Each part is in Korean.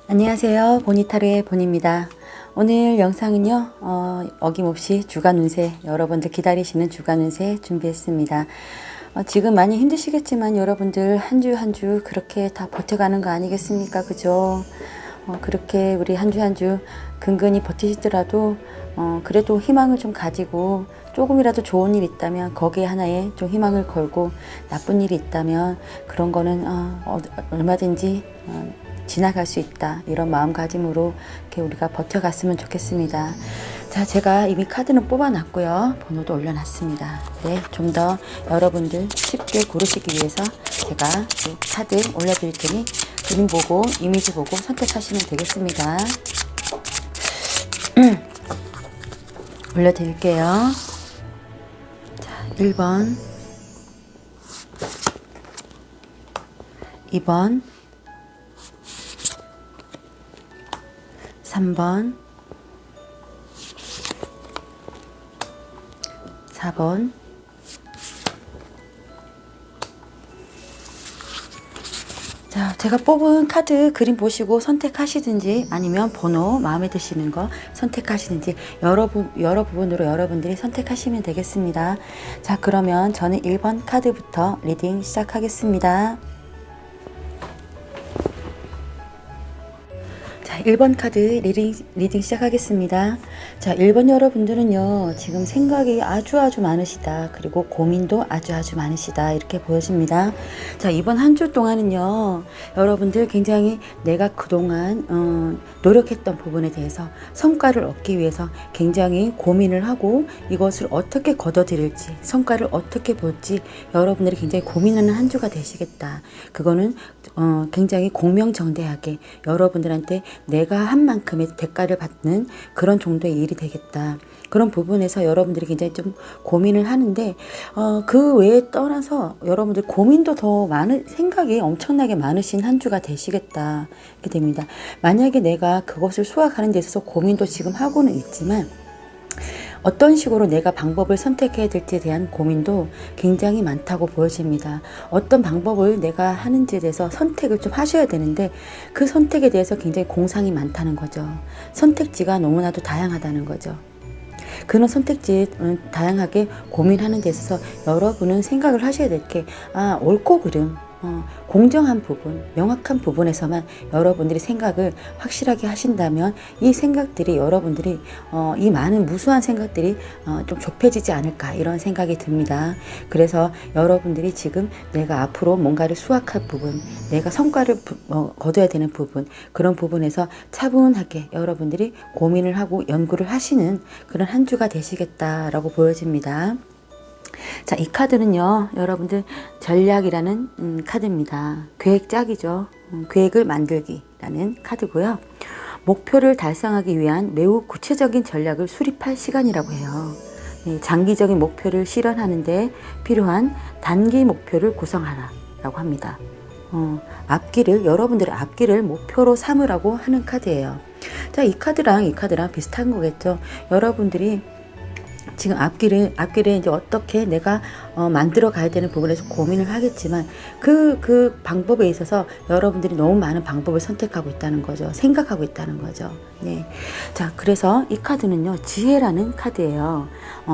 안녕하세요. 보니타르의 본입니다. 오늘 영상은요, 어김없이 주간 운세, 여러분들 기다리시는 주간 운세 준비했습니다. 지금 많이 힘드시겠지만 여러분들 한 주 한 주 그렇게 다 버텨가는 거 아니겠습니까? 그죠? 그렇게 우리 한 주 한 주 근근히 버티시더라도 그래도 희망을 좀 가지고 조금이라도 좋은 일 있다면 거기에 하나에 좀 희망을 걸고 나쁜 일이 있다면 그런 거는 얼마든지 지나갈 수 있다, 이런 마음가짐으로 이렇게 우리가 버텨갔으면 좋겠습니다. 자, 제가 이미 카드는 뽑아놨고요, 번호도 올려놨습니다. 네, 좀 더 여러분들 쉽게 고르시기 위해서 제가 이 카드 올려드릴 테니 그림 보고 이미지 보고 선택하시면 되겠습니다. 올려드릴게요. 자, 1번, 2번, 3번, 4번, '자, 제가 뽑은 카드 그림 보시고 선택하시든지 아니면 번호 마음에 드시는 거 선택하시든지 여러 부분으로 여러분들이 선택하시면 되겠습니다. 자, 그러면 저는 1번 카드부터 리딩 시작하겠습니다. 1번 카드 리딩 시작하겠습니다. 자, 1번 여러분들은요, 지금 생각이 아주 많으시다. 그리고 고민도 아주 많으시다. 이렇게 보여집니다. 자, 이번 한 주 동안은요, 여러분들 굉장히 내가 그동안 노력했던 부분에 대해서 성과를 얻기 위해서 굉장히 고민을 하고 이것을 어떻게 거둬들일지, 성과를 어떻게 볼지 여러분들이 굉장히 고민하는 한 주가 되시겠다. 그거는 굉장히 공명정대하게 여러분들한테 내가 한 만큼의 대가를 받는 그런 정도의 일이 되겠다. 그런 부분에서 여러분들이 굉장히 좀 고민을 하는데 그 외에 떠나서 여러분들 고민도 더 많은, 생각이 엄청나게 많으신 한 주가 되시겠다. 이렇게 됩니다. 만약에 내가 그것을 수확하는 데 있어서 고민도 지금 하고는 있지만 어떤 식으로 내가 방법을 선택해야 될지에 대한 고민도 굉장히 많다고 보여집니다. 어떤 방법을 내가 하는지에 대해서 선택을 좀 하셔야 되는데 그 선택에 대해서 굉장히 공상이 많다는 거죠. 선택지가 너무나도 다양하다는 거죠. 그런 선택지 다양하게 고민하는 데 있어서 여러분은 생각을 하셔야 될 게, 옳고 그름, 공정한 부분, 명확한 부분에서만 여러분들이 생각을 확실하게 하신다면 이 생각들이 여러분들이 이 많은 무수한 생각들이 좀 좁혀지지 않을까, 이런 생각이 듭니다. 그래서 여러분들이 지금 내가 앞으로 뭔가를 수확할 부분, 내가 성과를 거둬야 되는 부분, 그런 부분에서 차분하게 여러분들이 고민을 하고 연구를 하시는 그런 한 주가 되시겠다라고 보여집니다. 자, 이 카드는요, 여러분들 전략이라는 카드입니다. 계획 짜기죠. 계획을 만들기라는 카드고요. 목표를 달성하기 위한 매우 구체적인 전략을 수립할 시간이라고 해요. 장기적인 목표를 실현하는 데 필요한 단기 목표를 구성하라라고 합니다. 여러분들의 앞길을 목표로 삼으라고 하는 카드예요. 자, 이 카드랑 비슷한 거겠죠. 여러분들이 지금 앞길을 이제 어떻게 내가 만들어 가야 되는 부분에서 고민을 하겠지만 그 방법에 있어서 여러분들이 너무 많은 방법을 선택하고 있다는 거죠. 생각하고 있다는 거죠. 네. 자, 그래서 이 카드는요, 지혜라는 카드예요.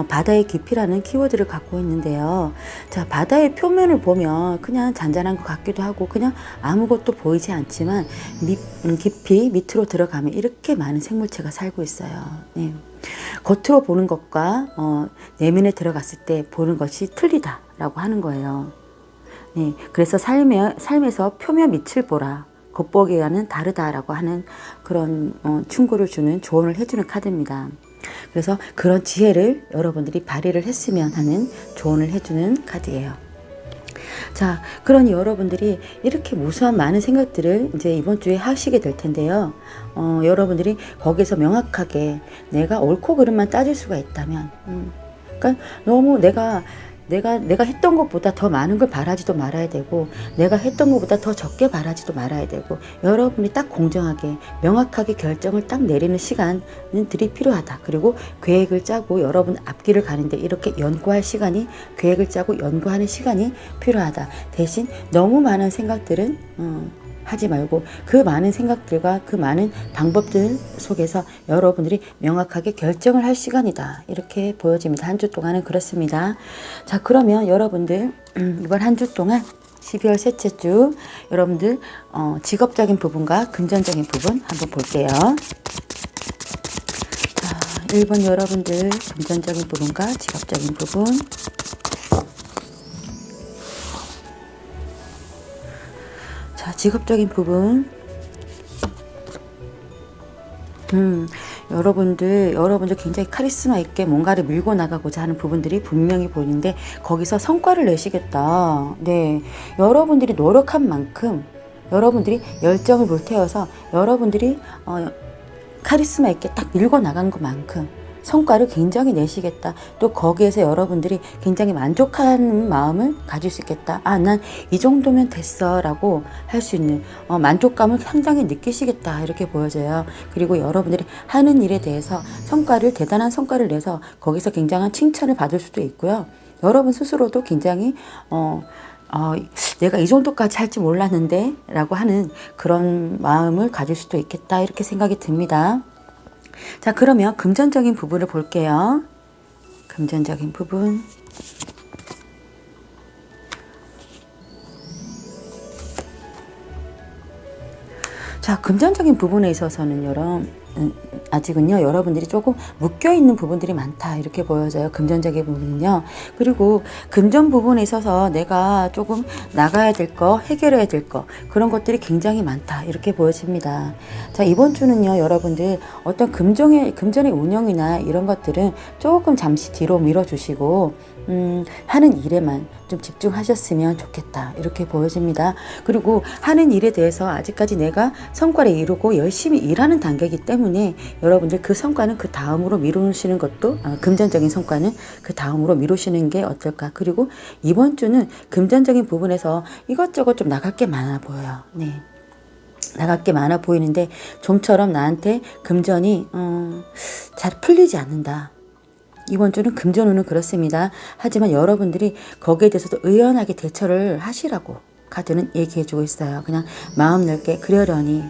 바다의 깊이라는 키워드를 갖고 있는데요. 자, 바다의 표면을 보면 그냥 잔잔한 것 같기도 하고 그냥 아무것도 보이지 않지만 깊이 밑으로 들어가면 이렇게 많은 생물체가 살고 있어요. 네. 겉으로 보는 것과 내면에 들어갔을 때 보는 것이 틀리다라고 하는 거예요. 네, 그래서 삶에서 표면 밑을 보라, 겉보기와는 다르다라고 하는 그런 충고를 주는, 조언을 해주는 카드입니다. 그래서 그런 지혜를 여러분들이 발휘를 했으면 하는 조언을 해주는 카드예요. 자, 그러니 여러분들이 이렇게 무수한 많은 생각들을 이제 이번 주에 하시게 될 텐데요. 여러분들이 거기서 명확하게 내가 옳고 그름만 따질 수가 있다면, 그러니까 너무 내가 했던 것보다 더 많은 걸 바라지도 말아야 되고, 내가 했던 것보다 더 적게 바라지도 말아야 되고, 여러분이 딱 공정하게 명확하게 결정을 딱 내리는 시간들이 필요하다. 그리고 계획을 짜고 여러분 앞길을 가는데 이렇게 연구할 시간이, 계획을 짜고 연구하는 시간이 필요하다. 대신 너무 많은 생각들은 하지 말고 그 많은 생각들과 그 많은 방법들 속에서 여러분들이 명확하게 결정을 할 시간이다. 이렇게 보여집니다. 한 주 동안은 그렇습니다. 자, 그러면 여러분들 이번 한 주 동안 12월 셋째 주 여러분들 직업적인 부분과 금전적인 부분 한번 볼게요. 자, 1번 여러분들 금전적인 부분과 직업적인 부분. 자, 직업적인 부분. 여러분들 굉장히 카리스마 있게 뭔가를 밀고 나가고자 하는 부분들이 분명히 보이는데 거기서 성과를 내시겠다. 네, 여러분들이 노력한 만큼, 여러분들이 열정을 불태워서 여러분들이 카리스마 있게 딱 밀고 나간 것만큼 성과를 굉장히 내시겠다. 또 거기에서 여러분들이 굉장히 만족하는 마음을 가질 수 있겠다. 아, 난 이 정도면 됐어 라고 할 수 있는 만족감을 상당히 느끼시겠다. 이렇게 보여져요. 그리고 여러분들이 하는 일에 대해서 대단한 성과를 내서 거기서 굉장한 칭찬을 받을 수도 있고요. 여러분 스스로도 굉장히 내가 이 정도까지 할 줄 몰랐는데 라고 하는 그런 마음을 가질 수도 있겠다. 이렇게 생각이 듭니다. 자, 그러면 금전적인 부분을 볼게요. 금전적인 부분. 자, 금전적인 부분에 있어서는 아직은요, 여러분들이 조금 묶여있는 부분들이 많다. 이렇게 보여져요. 금전적인 부분은요. 그리고 금전 부분에 있어서 내가 조금 나가야 될 거, 해결해야 될 거, 그런 것들이 굉장히 많다. 이렇게 보여집니다. 자, 이번 주는요, 여러분들 어떤 금전의 운영이나 이런 것들은 조금 잠시 뒤로 밀어주시고, 하는 일에만 좀 집중하셨으면 좋겠다. 이렇게 보여집니다. 그리고 하는 일에 대해서 아직까지 내가 성과를 이루고 열심히 일하는 단계이기 때문에 여러분들 그 성과는 그 다음으로 미루시는 것도, 금전적인 성과는 그 다음으로 미루시는 게 어떨까. 그리고 이번 주는 금전적인 부분에서 이것저것 좀 나갈 게 많아 보여요. 네. 나갈 게 많아 보이는데 좀처럼 나한테 금전이 잘 풀리지 않는다. 이번 주는 금전운은 그렇습니다. 하지만 여러분들이 거기에 대해서도 의연하게 대처를 하시라고 카드는 얘기해주고 있어요. 그냥 마음 넓게 그러려니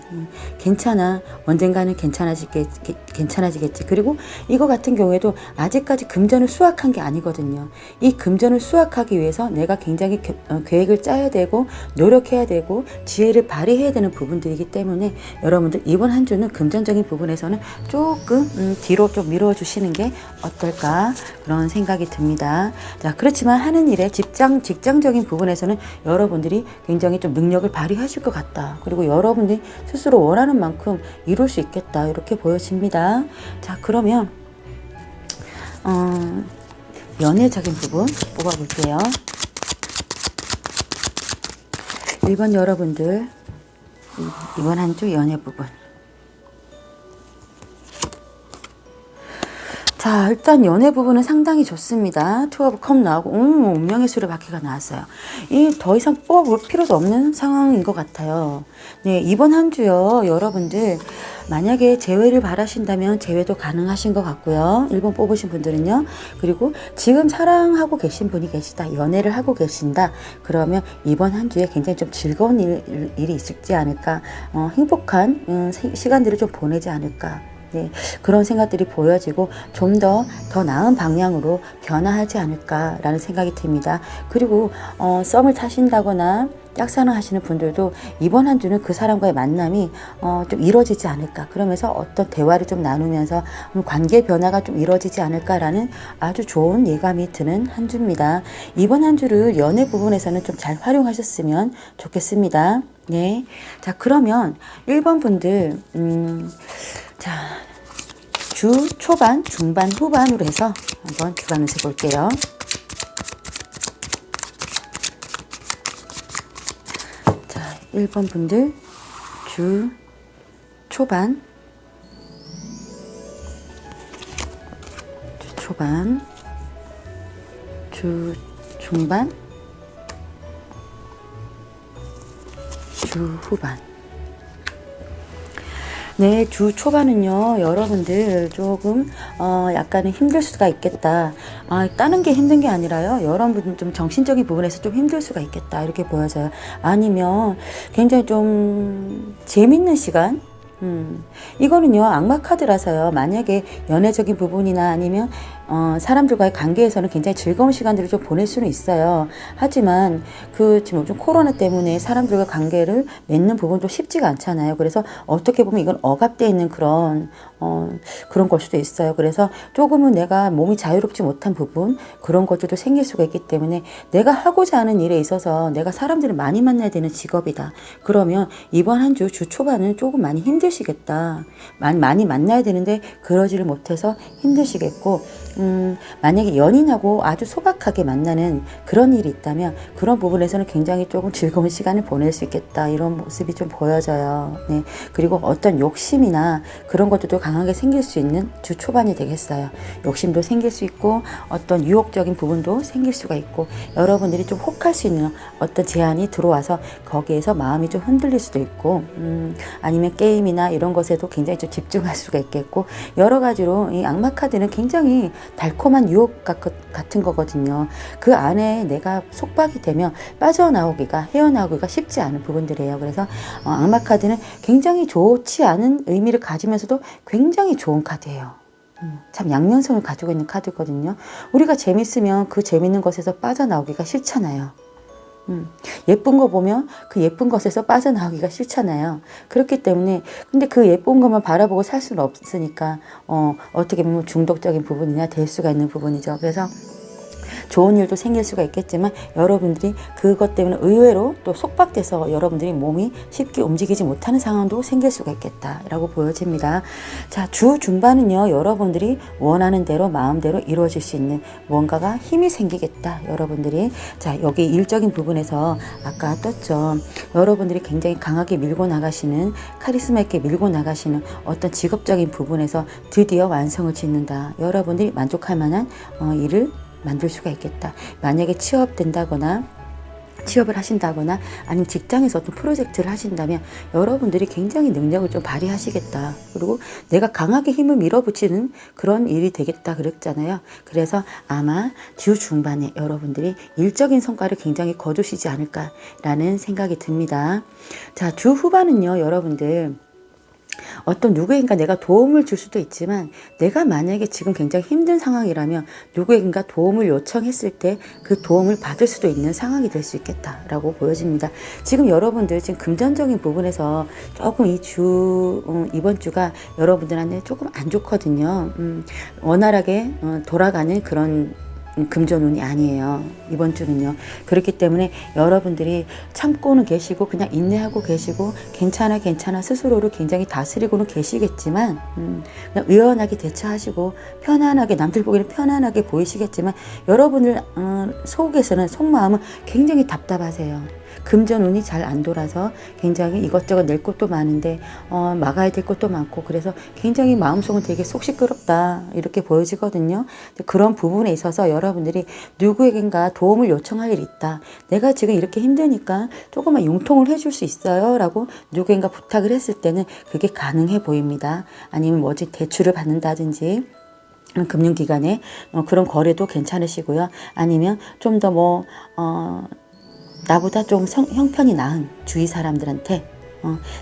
괜찮아. 언젠가는 괜찮아지겠지. 그리고 이거 같은 경우에도 아직까지 금전을 수확한 게 아니거든요. 이 금전을 수확하기 위해서 내가 굉장히 계획을 짜야 되고 노력해야 되고 지혜를 발휘해야 되는 부분들이기 때문에 여러분들 이번 한 주는 금전적인 부분에서는 조금 뒤로 좀 밀어주시는 게 어떨까 그런 생각이 듭니다. 자, 그렇지만 하는 일에 직장적인 부분에서는 여러분들이 굉장히 좀 능력을 발휘하실 것 같다. 그리고 여러분들이 스스로 원하는 만큼 이룰 수 있겠다. 이렇게 보여집니다. 자, 그러면 연애적인 부분 뽑아볼게요. 1번 여러분들 이번 한 주 연애 부분. 자, 일단 연애 부분은 상당히 좋습니다. 투 오브 컵 나오고 운명의 수레 바퀴가 나왔어요. 이 더 이상 뽑아볼 필요도 없는 상황인 것 같아요. 네, 이번 한 주요, 여러분들 만약에 재회를 바라신다면 재회도 가능하신 것 같고요. 1번 뽑으신 분들은요. 그리고 지금 사랑하고 계신 분이 계시다. 연애를 하고 계신다. 그러면 이번 한 주에 굉장히 좀 즐거운 일이 있지 않을까. 행복한 시간들을 좀 보내지 않을까. 네, 그런 생각들이 보여지고 좀 더 나은 방향으로 변화하지 않을까라는 생각이 듭니다. 그리고 썸을 타신다거나 짝사랑하시는 분들도 이번 한 주는 그 사람과의 만남이 좀 이루어지지 않을까. 그러면서 어떤 대화를 좀 나누면서 관계 변화가 좀 이루어지지 않을까라는 아주 좋은 예감이 드는 한 주입니다. 이번 한 주를 연애 부분에서는 좀 잘 활용하셨으면 좋겠습니다. 네, 자, 그러면 1번 분들 자, 주 초반, 중반, 후반으로 해서 한번 주간을 세볼게요. 자, 1번 분들 주 초반, 주 중반, 주 후반. 네, 주 초반은요, 여러분들 조금, 약간은 힘들 수가 있겠다. 따는 게 힘든 게 아니라요, 여러분 좀 정신적인 부분에서 좀 힘들 수가 있겠다. 이렇게 보여져요. 아니면 굉장히 좀 재밌는 시간? 이거는요, 악마 카드라서요, 만약에 연애적인 부분이나 아니면, 사람들과의 관계에서는 굉장히 즐거운 시간들을 좀 보낼 수는 있어요. 하지만, 지금 요즘 코로나 때문에 사람들과 관계를 맺는 부분도 쉽지가 않잖아요. 그래서 어떻게 보면 이건 억압되어 있는 그런 걸 수도 있어요. 그래서 조금은 내가 몸이 자유롭지 못한 부분, 그런 것들도 생길 수가 있기 때문에 내가 하고자 하는 일에 있어서 내가 사람들을 많이 만나야 되는 직업이다. 그러면 이번 한 주 초반은 조금 많이 힘드시겠다. 많이 만나야 되는데 그러지를 못해서 힘드시겠고, 만약에 연인하고 아주 소박하게 만나는 그런 일이 있다면 그런 부분에서는 굉장히 조금 즐거운 시간을 보낼 수 있겠다. 이런 모습이 좀 보여져요. 네. 그리고 어떤 욕심이나 그런 것들도 강하게 생길 수 있는 주 초반이 되겠어요. 욕심도 생길 수 있고 어떤 유혹적인 부분도 생길 수가 있고 여러분들이 좀 혹할 수 있는 어떤 제안이 들어와서 거기에서 마음이 좀 흔들릴 수도 있고 아니면 게임이나 이런 것에도 굉장히 좀 집중할 수가 있겠고 여러 가지로 이 악마 카드는 굉장히 달콤한 유혹 같은 거거든요. 그 안에 내가 속박이 되면 빠져나오기가 헤어나오기가 쉽지 않은 부분들이에요. 그래서 악마 카드는 굉장히 좋지 않은 의미를 가지면서도 굉장히 좋은 카드예요. 참 양면성을 가지고 있는 카드거든요. 우리가 재밌으면 그 재밌는 것에서 빠져나오기가 싫잖아요. 예쁜 거 보면 그 예쁜 것에서 빠져나오기가 싫잖아요. 그렇기 때문에 근데 그 예쁜 것만 바라보고 살 수는 없으니까 어떻게 보면 중독적인 부분이나 될 수가 있는 부분이죠. 그래서 좋은 일도 생길 수가 있겠지만 여러분들이 그것 때문에 의외로 또 속박돼서 여러분들이 몸이 쉽게 움직이지 못하는 상황도 생길 수가 있겠다라고 보여집니다. 자, 주 중반은요, 여러분들이 원하는 대로 마음대로 이루어질 수 있는 뭔가가 힘이 생기겠다. 여러분들이 자, 여기 일적인 부분에서 아까 떴죠. 여러분들이 굉장히 강하게 밀고 나가시는 카리스마 있게 밀고 나가시는 어떤 직업적인 부분에서 드디어 완성을 짓는다. 여러분들이 만족할 만한 일을 만들 수가 있겠다. 만약에 취업을 하신다거나 아니면 직장에서 어떤 프로젝트를 하신다면 여러분들이 굉장히 능력을 좀 발휘하시겠다. 그리고 내가 강하게 힘을 밀어붙이는 그런 일이 되겠다 그랬잖아요. 그래서 아마 주 중반에 여러분들이 일적인 성과를 굉장히 거두시지 않을까라는 생각이 듭니다. 자, 주 후반은요, 여러분들 어떤 누구에겐가 내가 도움을 줄 수도 있지만 내가 만약에 지금 굉장히 힘든 상황이라면 누구에겐가 도움을 요청했을 때 그 도움을 받을 수도 있는 상황이 될 수 있겠다라고 보여집니다. 지금 여러분들 지금 금전적인 부분에서 조금 이번 주가 여러분들한테 조금 안 좋거든요. 원활하게 돌아가는 그런 금전운이 아니에요. 이번 주는요. 그렇기 때문에 여러분들이 참고는 계시고 그냥 인내하고 계시고 괜찮아 스스로를 굉장히 다스리고는 계시겠지만 그냥 의연하게 대처하시고 편안하게 남들 보기에는 편안하게 보이시겠지만 여러분들 속마음은 굉장히 답답하세요. 금전운이 잘 안 돌아서 굉장히 이것저것 낼 것도 많은데 막아야 될 것도 많고 그래서 굉장히 마음속은 되게 속 시끄럽다 이렇게 보여지거든요. 그런 부분에 있어서 여러분들이 누구에겐가 도움을 요청할 일이 있다. 내가 지금 이렇게 힘드니까 조금만 융통을 해줄 수 있어요? 라고 누구에겐가 부탁을 했을 때는 그게 가능해 보입니다. 아니면 뭐지 대출을 받는다든지 금융기관에 그런 거래도 괜찮으시고요. 아니면 좀 더 나보다 좀 형편이 나은 주위 사람들한테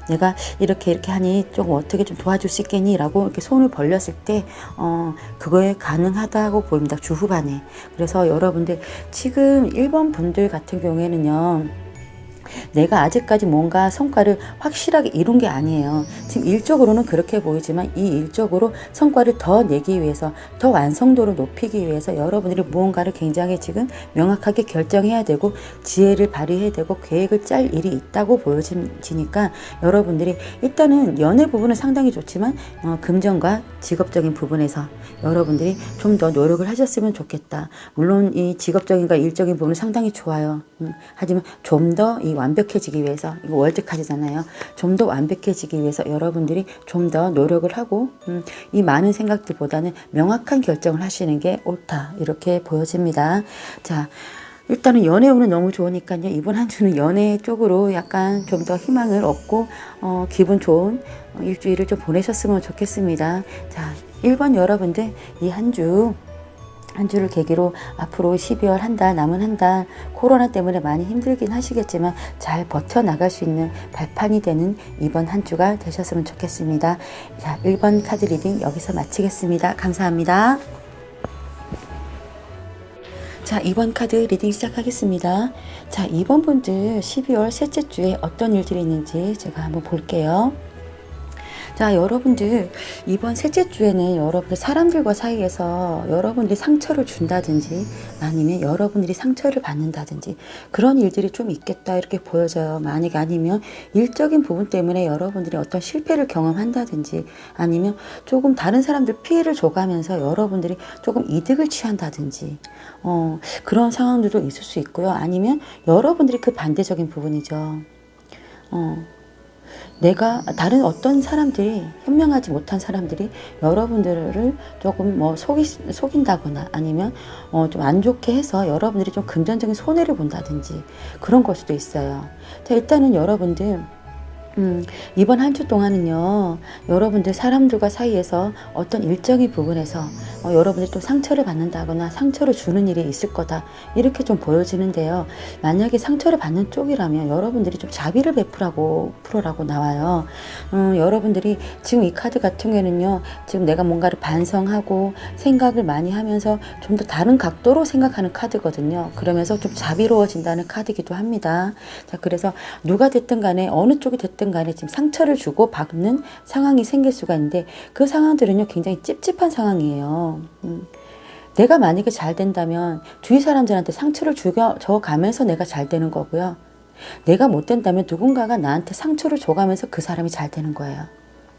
내가 이렇게 하니 좀 어떻게 좀 도와줄 수 있겠니? 라고 이렇게 손을 벌렸을 때 그거에 가능하다고 보입니다. 주 후반에. 그래서 여러분들 지금 1번 분들 같은 경우에는요. 내가 아직까지 뭔가 성과를 확실하게 이룬 게 아니에요. 지금 일적으로는 그렇게 보이지만 이 일적으로 성과를 더 내기 위해서 더 완성도를 높이기 위해서 여러분들이 무언가를 굉장히 지금 명확하게 결정해야 되고 지혜를 발휘해야 되고 계획을 짤 일이 있다고 보여지니까 여러분들이 일단은 연애 부분은 상당히 좋지만 금전과 직업적인 부분에서 여러분들이 좀 더 노력을 하셨으면 좋겠다. 물론 이 직업적인과 일적인 부분은 상당히 좋아요. 하지만 좀 더 이 완벽해지기 위해서 이거 월드카드잖아요. 좀 더 완벽해지기 위해서 여러분들이 좀 더 노력을 하고 이 많은 생각들보다는 명확한 결정을 하시는 게 옳다 이렇게 보여집니다. 자, 일단은 연애 운은 너무 좋으니까요. 이번 한 주는 연애 쪽으로 약간 좀 더 희망을 얻고 기분 좋은 일주일을 좀 보내셨으면 좋겠습니다. 자, 1번 여러분들 이 한 주를 계기로 앞으로 12월 한 달, 남은 한 달 코로나 때문에 많이 힘들긴 하시겠지만 잘 버텨나갈 수 있는 발판이 되는 이번 한 주가 되셨으면 좋겠습니다. 자, 1번 카드 리딩 여기서 마치겠습니다. 감사합니다. 자, 2번 카드 리딩 시작하겠습니다. 자, 2번 분들 12월 셋째 주에 어떤 일들이 있는지 제가 한번 볼게요. 자, 여러분들 이번 셋째 주에는 여러분들 사람들과 사이에서 여러분들이 상처를 준다든지 아니면 여러분들이 상처를 받는다든지 그런 일들이 좀 있겠다 이렇게 보여져요. 만약에 아니면 일적인 부분 때문에 여러분들이 어떤 실패를 경험한다든지 아니면 조금 다른 사람들 피해를 줘가면서 여러분들이 조금 이득을 취한다든지 그런 상황들도 있을 수 있고요. 아니면 여러분들이 그 반대적인 부분이죠. 내가 다른 어떤 사람들이 현명하지 못한 사람들이 여러분들을 조금 속인다거나 아니면 좀 안 좋게 해서 여러분들이 좀 금전적인 손해를 본다든지 그런 걸 수도 있어요. 자, 일단은 여러분들 이번 한 주 동안은요, 여러분들 사람들과 사이에서 어떤 일적인 부분에서 여러분들이 또 상처를 받는다거나 상처를 주는 일이 있을 거다 이렇게 좀 보여지는데요. 만약에 상처를 받는 쪽이라면 여러분들이 좀 자비를 풀어라고 나와요. 여러분들이 지금 이 카드 같은 경우에는요, 지금 내가 뭔가를 반성하고 생각을 많이 하면서 좀 더 다른 각도로 생각하는 카드거든요. 그러면서 좀 자비로워진다는 카드이기도 합니다. 자, 그래서 누가 됐든 간에 어느 쪽이 됐든 간에 지금 상처를 주고 받는 상황이 생길 수가 있는데 그 상황들은요 굉장히 찝찝한 상황이에요. 내가 만약에 잘 된다면 주위 사람들한테 상처를 줘가면서 내가 잘 되는 거고요. 내가 못 된다면 누군가가 나한테 상처를 줘가면서 그 사람이 잘 되는 거예요.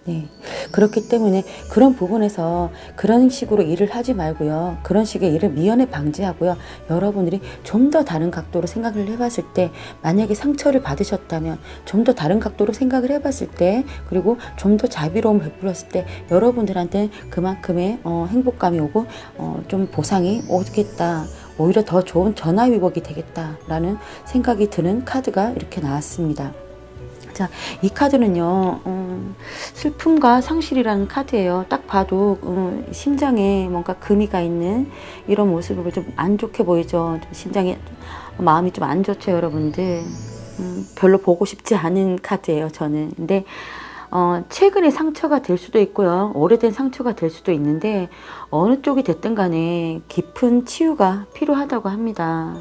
네. 그렇기 때문에 그런 부분에서 그런 식으로 일을 하지 말고요. 그런 식의 일을 미연에 방지하고요. 여러분들이 좀 더 다른 각도로 생각을 해봤을 때 만약에 상처를 받으셨다면 좀 더 다른 각도로 생각을 해봤을 때 그리고 좀 더 자비로움을 베풀었을 때 여러분들한테 그만큼의 행복감이 오고 좀 보상이 오겠다. 오히려 더 좋은 전화위복이 되겠다라는 생각이 드는 카드가 이렇게 나왔습니다. 자, 이 카드는요, 슬픔과 상실이라는 카드예요. 딱 봐도 심장에 뭔가 금이가 있는 이런 모습을 좀 안 좋게 보이죠. 심장에 마음이 좀 안 좋죠, 여러분들. 별로 보고 싶지 않은 카드예요, 저는. 근데 최근에 상처가 될 수도 있고요. 오래된 상처가 될 수도 있는데 어느 쪽이 됐든 간에 깊은 치유가 필요하다고 합니다.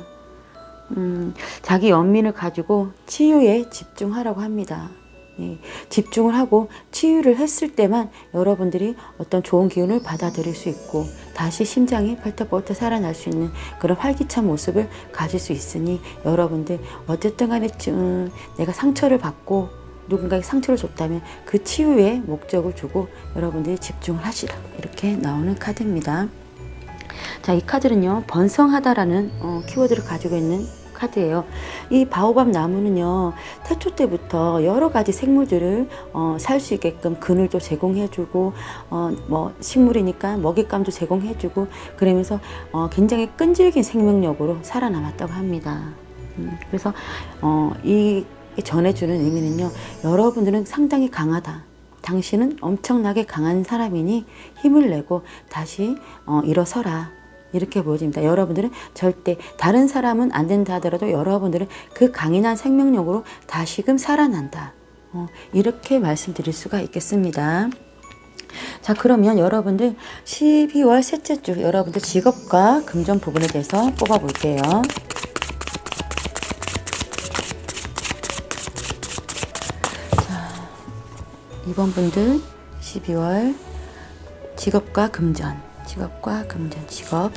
자기 연민을 가지고 치유에 집중하라고 합니다. 예, 집중을 하고 치유를 했을 때만 여러분들이 어떤 좋은 기운을 받아들일 수 있고 다시 심장이 펄떡펄떡 살아날 수 있는 그런 활기찬 모습을 가질 수 있으니 여러분들 어쨌든 간에 내가 상처를 받고 누군가에게 상처를 줬다면 그 치유에 목적을 주고 여러분들이 집중을 하시라 이렇게 나오는 카드입니다. 자, 이 카드는요 번성하다라는 키워드를 가지고 있는 카드예요. 이 바오밥 나무는요 태초 때부터 여러 가지 생물들을 살 수 있게끔 그늘도 제공해주고 식물이니까 먹잇감도 제공해주고 그러면서 굉장히 끈질긴 생명력으로 살아남았다고 합니다. 그래서 이 전해주는 의미는요 여러분들은 상당히 강하다. 당신은 엄청나게 강한 사람이니 힘을 내고 다시 일어서라. 이렇게 보여집니다. 여러분들은 절대 다른 사람은 안 된다 하더라도 여러분들은 그 강인한 생명력으로 다시금 살아난다. 이렇게 말씀드릴 수가 있겠습니다. 자, 그러면 여러분들 12월 셋째 주 여러분들 직업과 금전 부분에 대해서 뽑아볼게요. 자, 이번 분들 12월 직업과 금전 직업.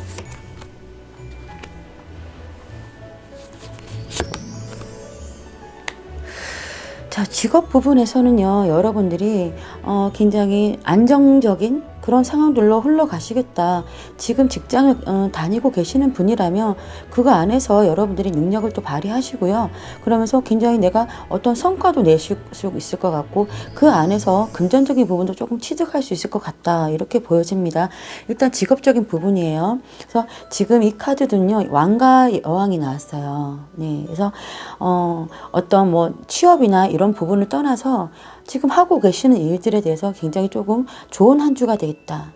자, 직업 부분에서는요, 여러분들이 굉장히 안정적인 그런 상황들로 흘러가시겠다. 지금 직장을 다니고 계시는 분이라면 그거 안에서 여러분들이 능력을 또 발휘하시고요. 그러면서 굉장히 내가 어떤 성과도 내실 수 있을 것 같고 그 안에서 금전적인 부분도 조금 취득할 수 있을 것 같다. 이렇게 보여집니다. 일단 직업적인 부분이에요. 그래서 지금 이 카드는요, 왕과 여왕이 나왔어요. 네, 그래서 어떤 뭐 취업이나 이런 부분을 떠나서 지금 하고 계시는 일들에 대해서 굉장히 조금 좋은 한 주가 되겠다.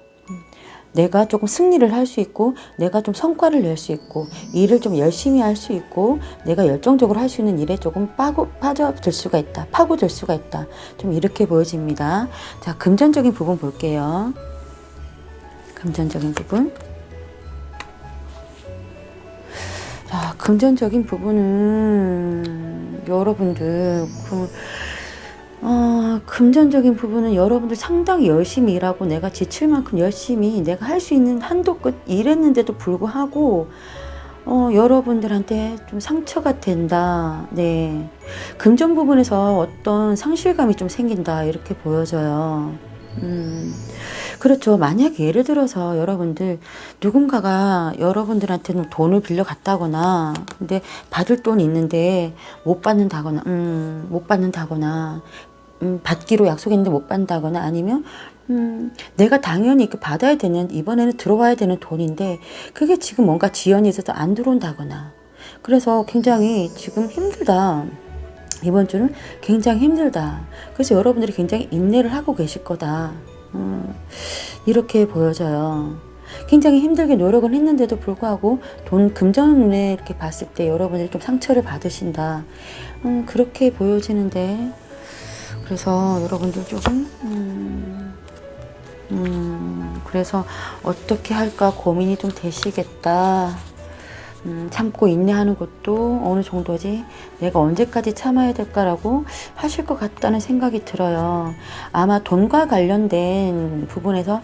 내가 조금 승리를 할 수 있고 내가 좀 성과를 낼 수 있고 일을 좀 열심히 할 수 있고 내가 열정적으로 할 수 있는 일에 조금 빠져들 수가 있다. 파고들 수가 있다. 좀 이렇게 보여집니다. 자, 금전적인 부분 볼게요. 금전적인 부분. 자, 금전적인 부분은 여러분들 금전적인 부분은 여러분들 상당히 열심히 일하고 내가 지칠 만큼 열심히 내가 할 수 있는 한도 끝 일했는데도 불구하고 여러분들한테 좀 상처가 된다. 네. 금전 부분에서 어떤 상실감이 좀 생긴다. 이렇게 보여져요. 그렇죠. 만약에 예를 들어서 여러분들 누군가가 여러분들한테는 돈을 빌려 갔다거나 근데 받을 돈이 있는데 못 받는다거나 받기로 약속했는데 못 받는다거나 아니면 내가 당연히 이렇게 받아야 되는 이번에는 들어와야 되는 돈인데 그게 지금 뭔가 지연이 있어서 안 들어온다거나 그래서 굉장히 지금 힘들다. 이번 주는 굉장히 힘들다. 그래서 여러분들이 굉장히 인내를 하고 계실 거다. 이렇게 보여져요. 굉장히 힘들게 노력을 했는데도 불구하고 금전운에 이렇게 봤을 때 여러분들이 좀 상처를 받으신다. 그렇게 보여지는데 그래서 여러분들 조금 그래서 어떻게 할까 고민이 좀 되시겠다. 참고 인내하는 것도 어느 정도지 내가 언제까지 참아야 될까라고 하실 것 같다는 생각이 들어요. 아마 돈과 관련된 부분에서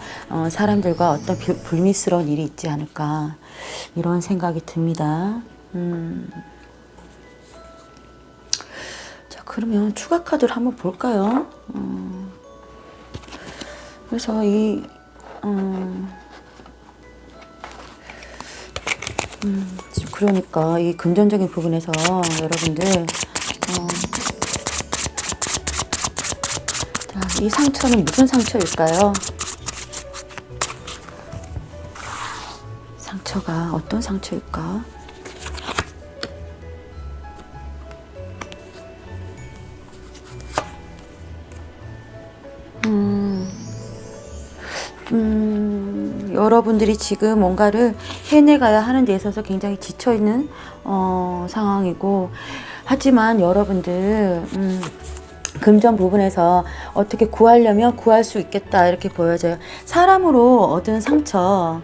사람들과 어떤 불미스러운 일이 있지 않을까 이런 생각이 듭니다. 자, 그러면 추가 카드를 한번 볼까요? 그래서 그러니까 이 금전적인 부분에서 여러분들 자, 이 상처는 무슨 상처일까요? 상처가 어떤 상처일까? 여러분들이 지금 뭔가를 해내가야 하는 데 있어서 굉장히 지쳐있는 상황이고 하지만 여러분들 금전 부분에서 어떻게 구하려면 구할 수 있겠다 이렇게 보여져요. 사람으로 얻은 상처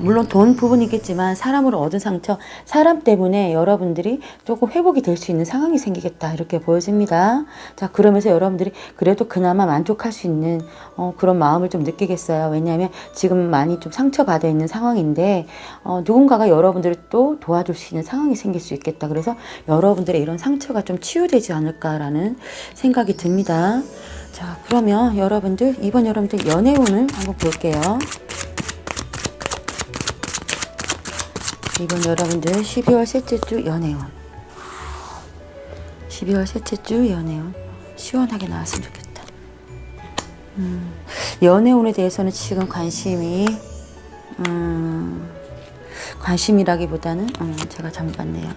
물론 돈 부분이겠지만 사람으로 얻은 상처 사람 때문에 여러분들이 조금 회복이 될 수 있는 상황이 생기겠다 이렇게 보여집니다. 자, 그러면서 여러분들이 그래도 그나마 만족할 수 있는 그런 마음을 좀 느끼겠어요. 왜냐하면 지금 많이 좀 상처받아 있는 상황인데 누군가가 여러분들을 또 도와줄 수 있는 상황이 생길 수 있겠다. 그래서 여러분들의 이런 상처가 좀 치유되지 않을까라는 생각이 듭니다. 자, 그러면 이번 여러분들 연애운을 한번 볼게요. 이번 여러분들 12월 셋째 주 연애운. 12월 셋째 주 연애운. 시원하게 나왔으면 좋겠다. 연애운에 대해서는 지금 관심이라기보다는 제가 잘못 봤네요.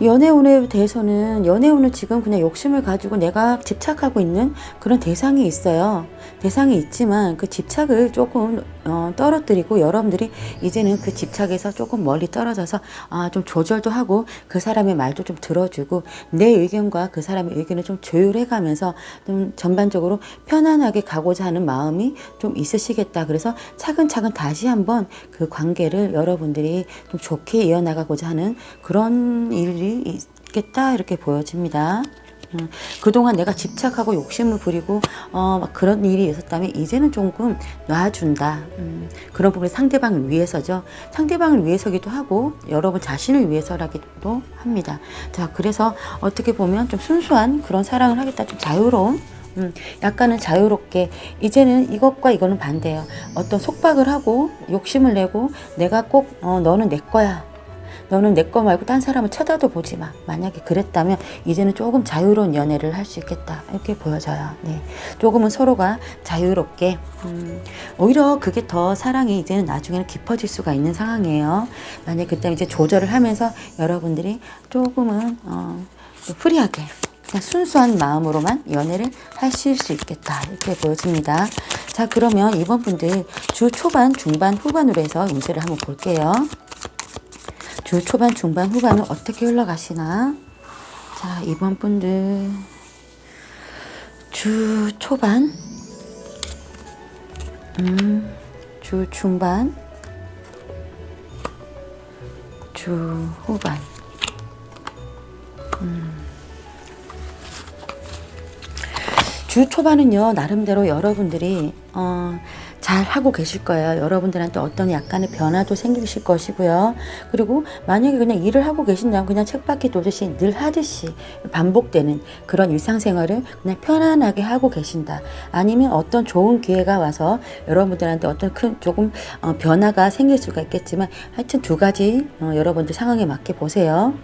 연애운에 대해서는 연애운은 지금 그냥 욕심을 가지고 내가 집착하고 있는 그런 대상이 있어요. 대상이 있지만 그 집착을 조금 떨어뜨리고 여러분들이 이제는 그 집착에서 조금 멀리 떨어져서 좀 조절도 하고 그 사람의 말도 좀 들어주고 내 의견과 그 사람의 의견을 좀 조율해 가면서 좀 전반적으로 편안하게 가고자 하는 마음이 좀 있으시겠다. 그래서 차근차근 다시 한번 그 관계를 여러분들이 좀 좋게 이어나가고자 하는 그런 일이 있겠다 이렇게 보여집니다. 그동안 내가 집착하고 욕심을 부리고 막 그런 일이 있었다면 이제는 조금 놔준다. 그런 부분이 상대방을 위해서죠. 상대방을 위해서기도 하고 여러분 자신을 위해서라기도 합니다. 자, 그래서 어떻게 보면 좀 순수한 그런 사랑을 하겠다. 좀 자유로운 약간은 자유롭게 이제는 이것과 이거는 반대예요. 어떤 속박을 하고 욕심을 내고 내가 꼭 너는 내 거야. 너는 내 거 말고 딴 사람을 쳐다도 보지 마. 만약에 그랬다면 이제는 조금 자유로운 연애를 할 수 있겠다. 이렇게 보여져요. 네. 조금은 서로가 자유롭게 오히려 그게 더 사랑이 이제는 나중에는 깊어질 수가 있는 상황이에요. 만약에 그때 이제 조절을 하면서 여러분들이 조금은 프리하게 그냥 순수한 마음으로만 연애를 하실 수 있겠다. 이렇게 보여집니다. 자, 그러면 이번 분들 주 초반, 중반, 후반으로 해서 운세를 한번 볼게요. 주 초반, 중반, 후반은 어떻게 흘러가시나? 자, 이번 분들 주 초반, 주 중반, 주 후반. 주 초반은요, 나름대로 여러분들이 잘 하고 계실 거예요. 여러분들한테 어떤 약간의 변화도 생기실 것이고요. 그리고 만약에 그냥 일을 하고 계신다면 그냥 책밖에 도듯이 늘 하듯이 반복되는 그런 일상생활을 그냥 편안하게 하고 계신다. 아니면 어떤 좋은 기회가 와서 여러분들한테 어떤 큰 조금 변화가 생길 수가 있겠지만 하여튼 두 가지 여러분들 상황에 맞게 보세요.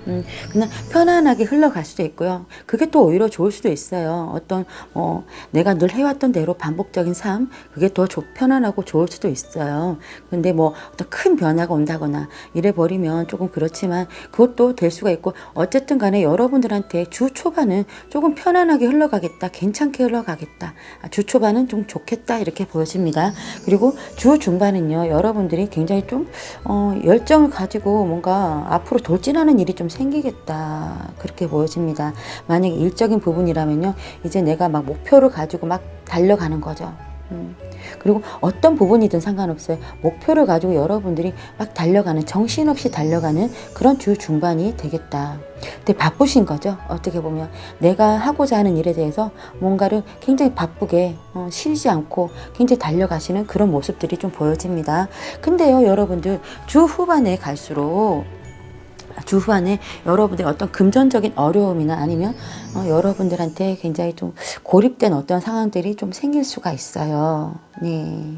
그냥 편안하게 흘러갈 수도 있고요. 그게 또 오히려 좋을 수도 있어요. 어떤 내가 늘 해왔던 대로 반복적인 삶, 그게 더 편안하고 좋을 수도 있어요. 근데 뭐 어떤 큰 변화가 온다거나 이래 버리면 조금 그렇지만 그것도 될 수가 있고, 어쨌든 간에 여러분들한테 주 초반은 조금 편안하게 흘러가겠다, 괜찮게 흘러가겠다, 주 초반은 좀 좋겠다, 이렇게 보여집니다. 그리고 주 중반은요, 여러분들이 굉장히 좀 열정을 가지고 뭔가 앞으로 돌진하는 일이 좀 생기겠다, 그렇게 보여집니다. 만약에 일적인 부분이라면요, 이제 내가 막 목표를 가지고 막 달려가는 거죠. 그리고 어떤 부분이든 상관없어요. 목표를 가지고 여러분들이 막 달려가는, 정신없이 달려가는 그런 주 중반이 되겠다. 근데 바쁘신 거죠. 어떻게 보면 내가 하고자 하는 일에 대해서 뭔가를 굉장히 바쁘게 쉬지 않고 굉장히 달려가시는 그런 모습들이 좀 보여집니다. 근데요, 여러분들 주 후반에 갈수록 주 후반에 여러분들의 어떤 금전적인 어려움이나 아니면 여러분들한테 굉장히 좀 고립된 어떤 상황들이 좀 생길 수가 있어요. 네.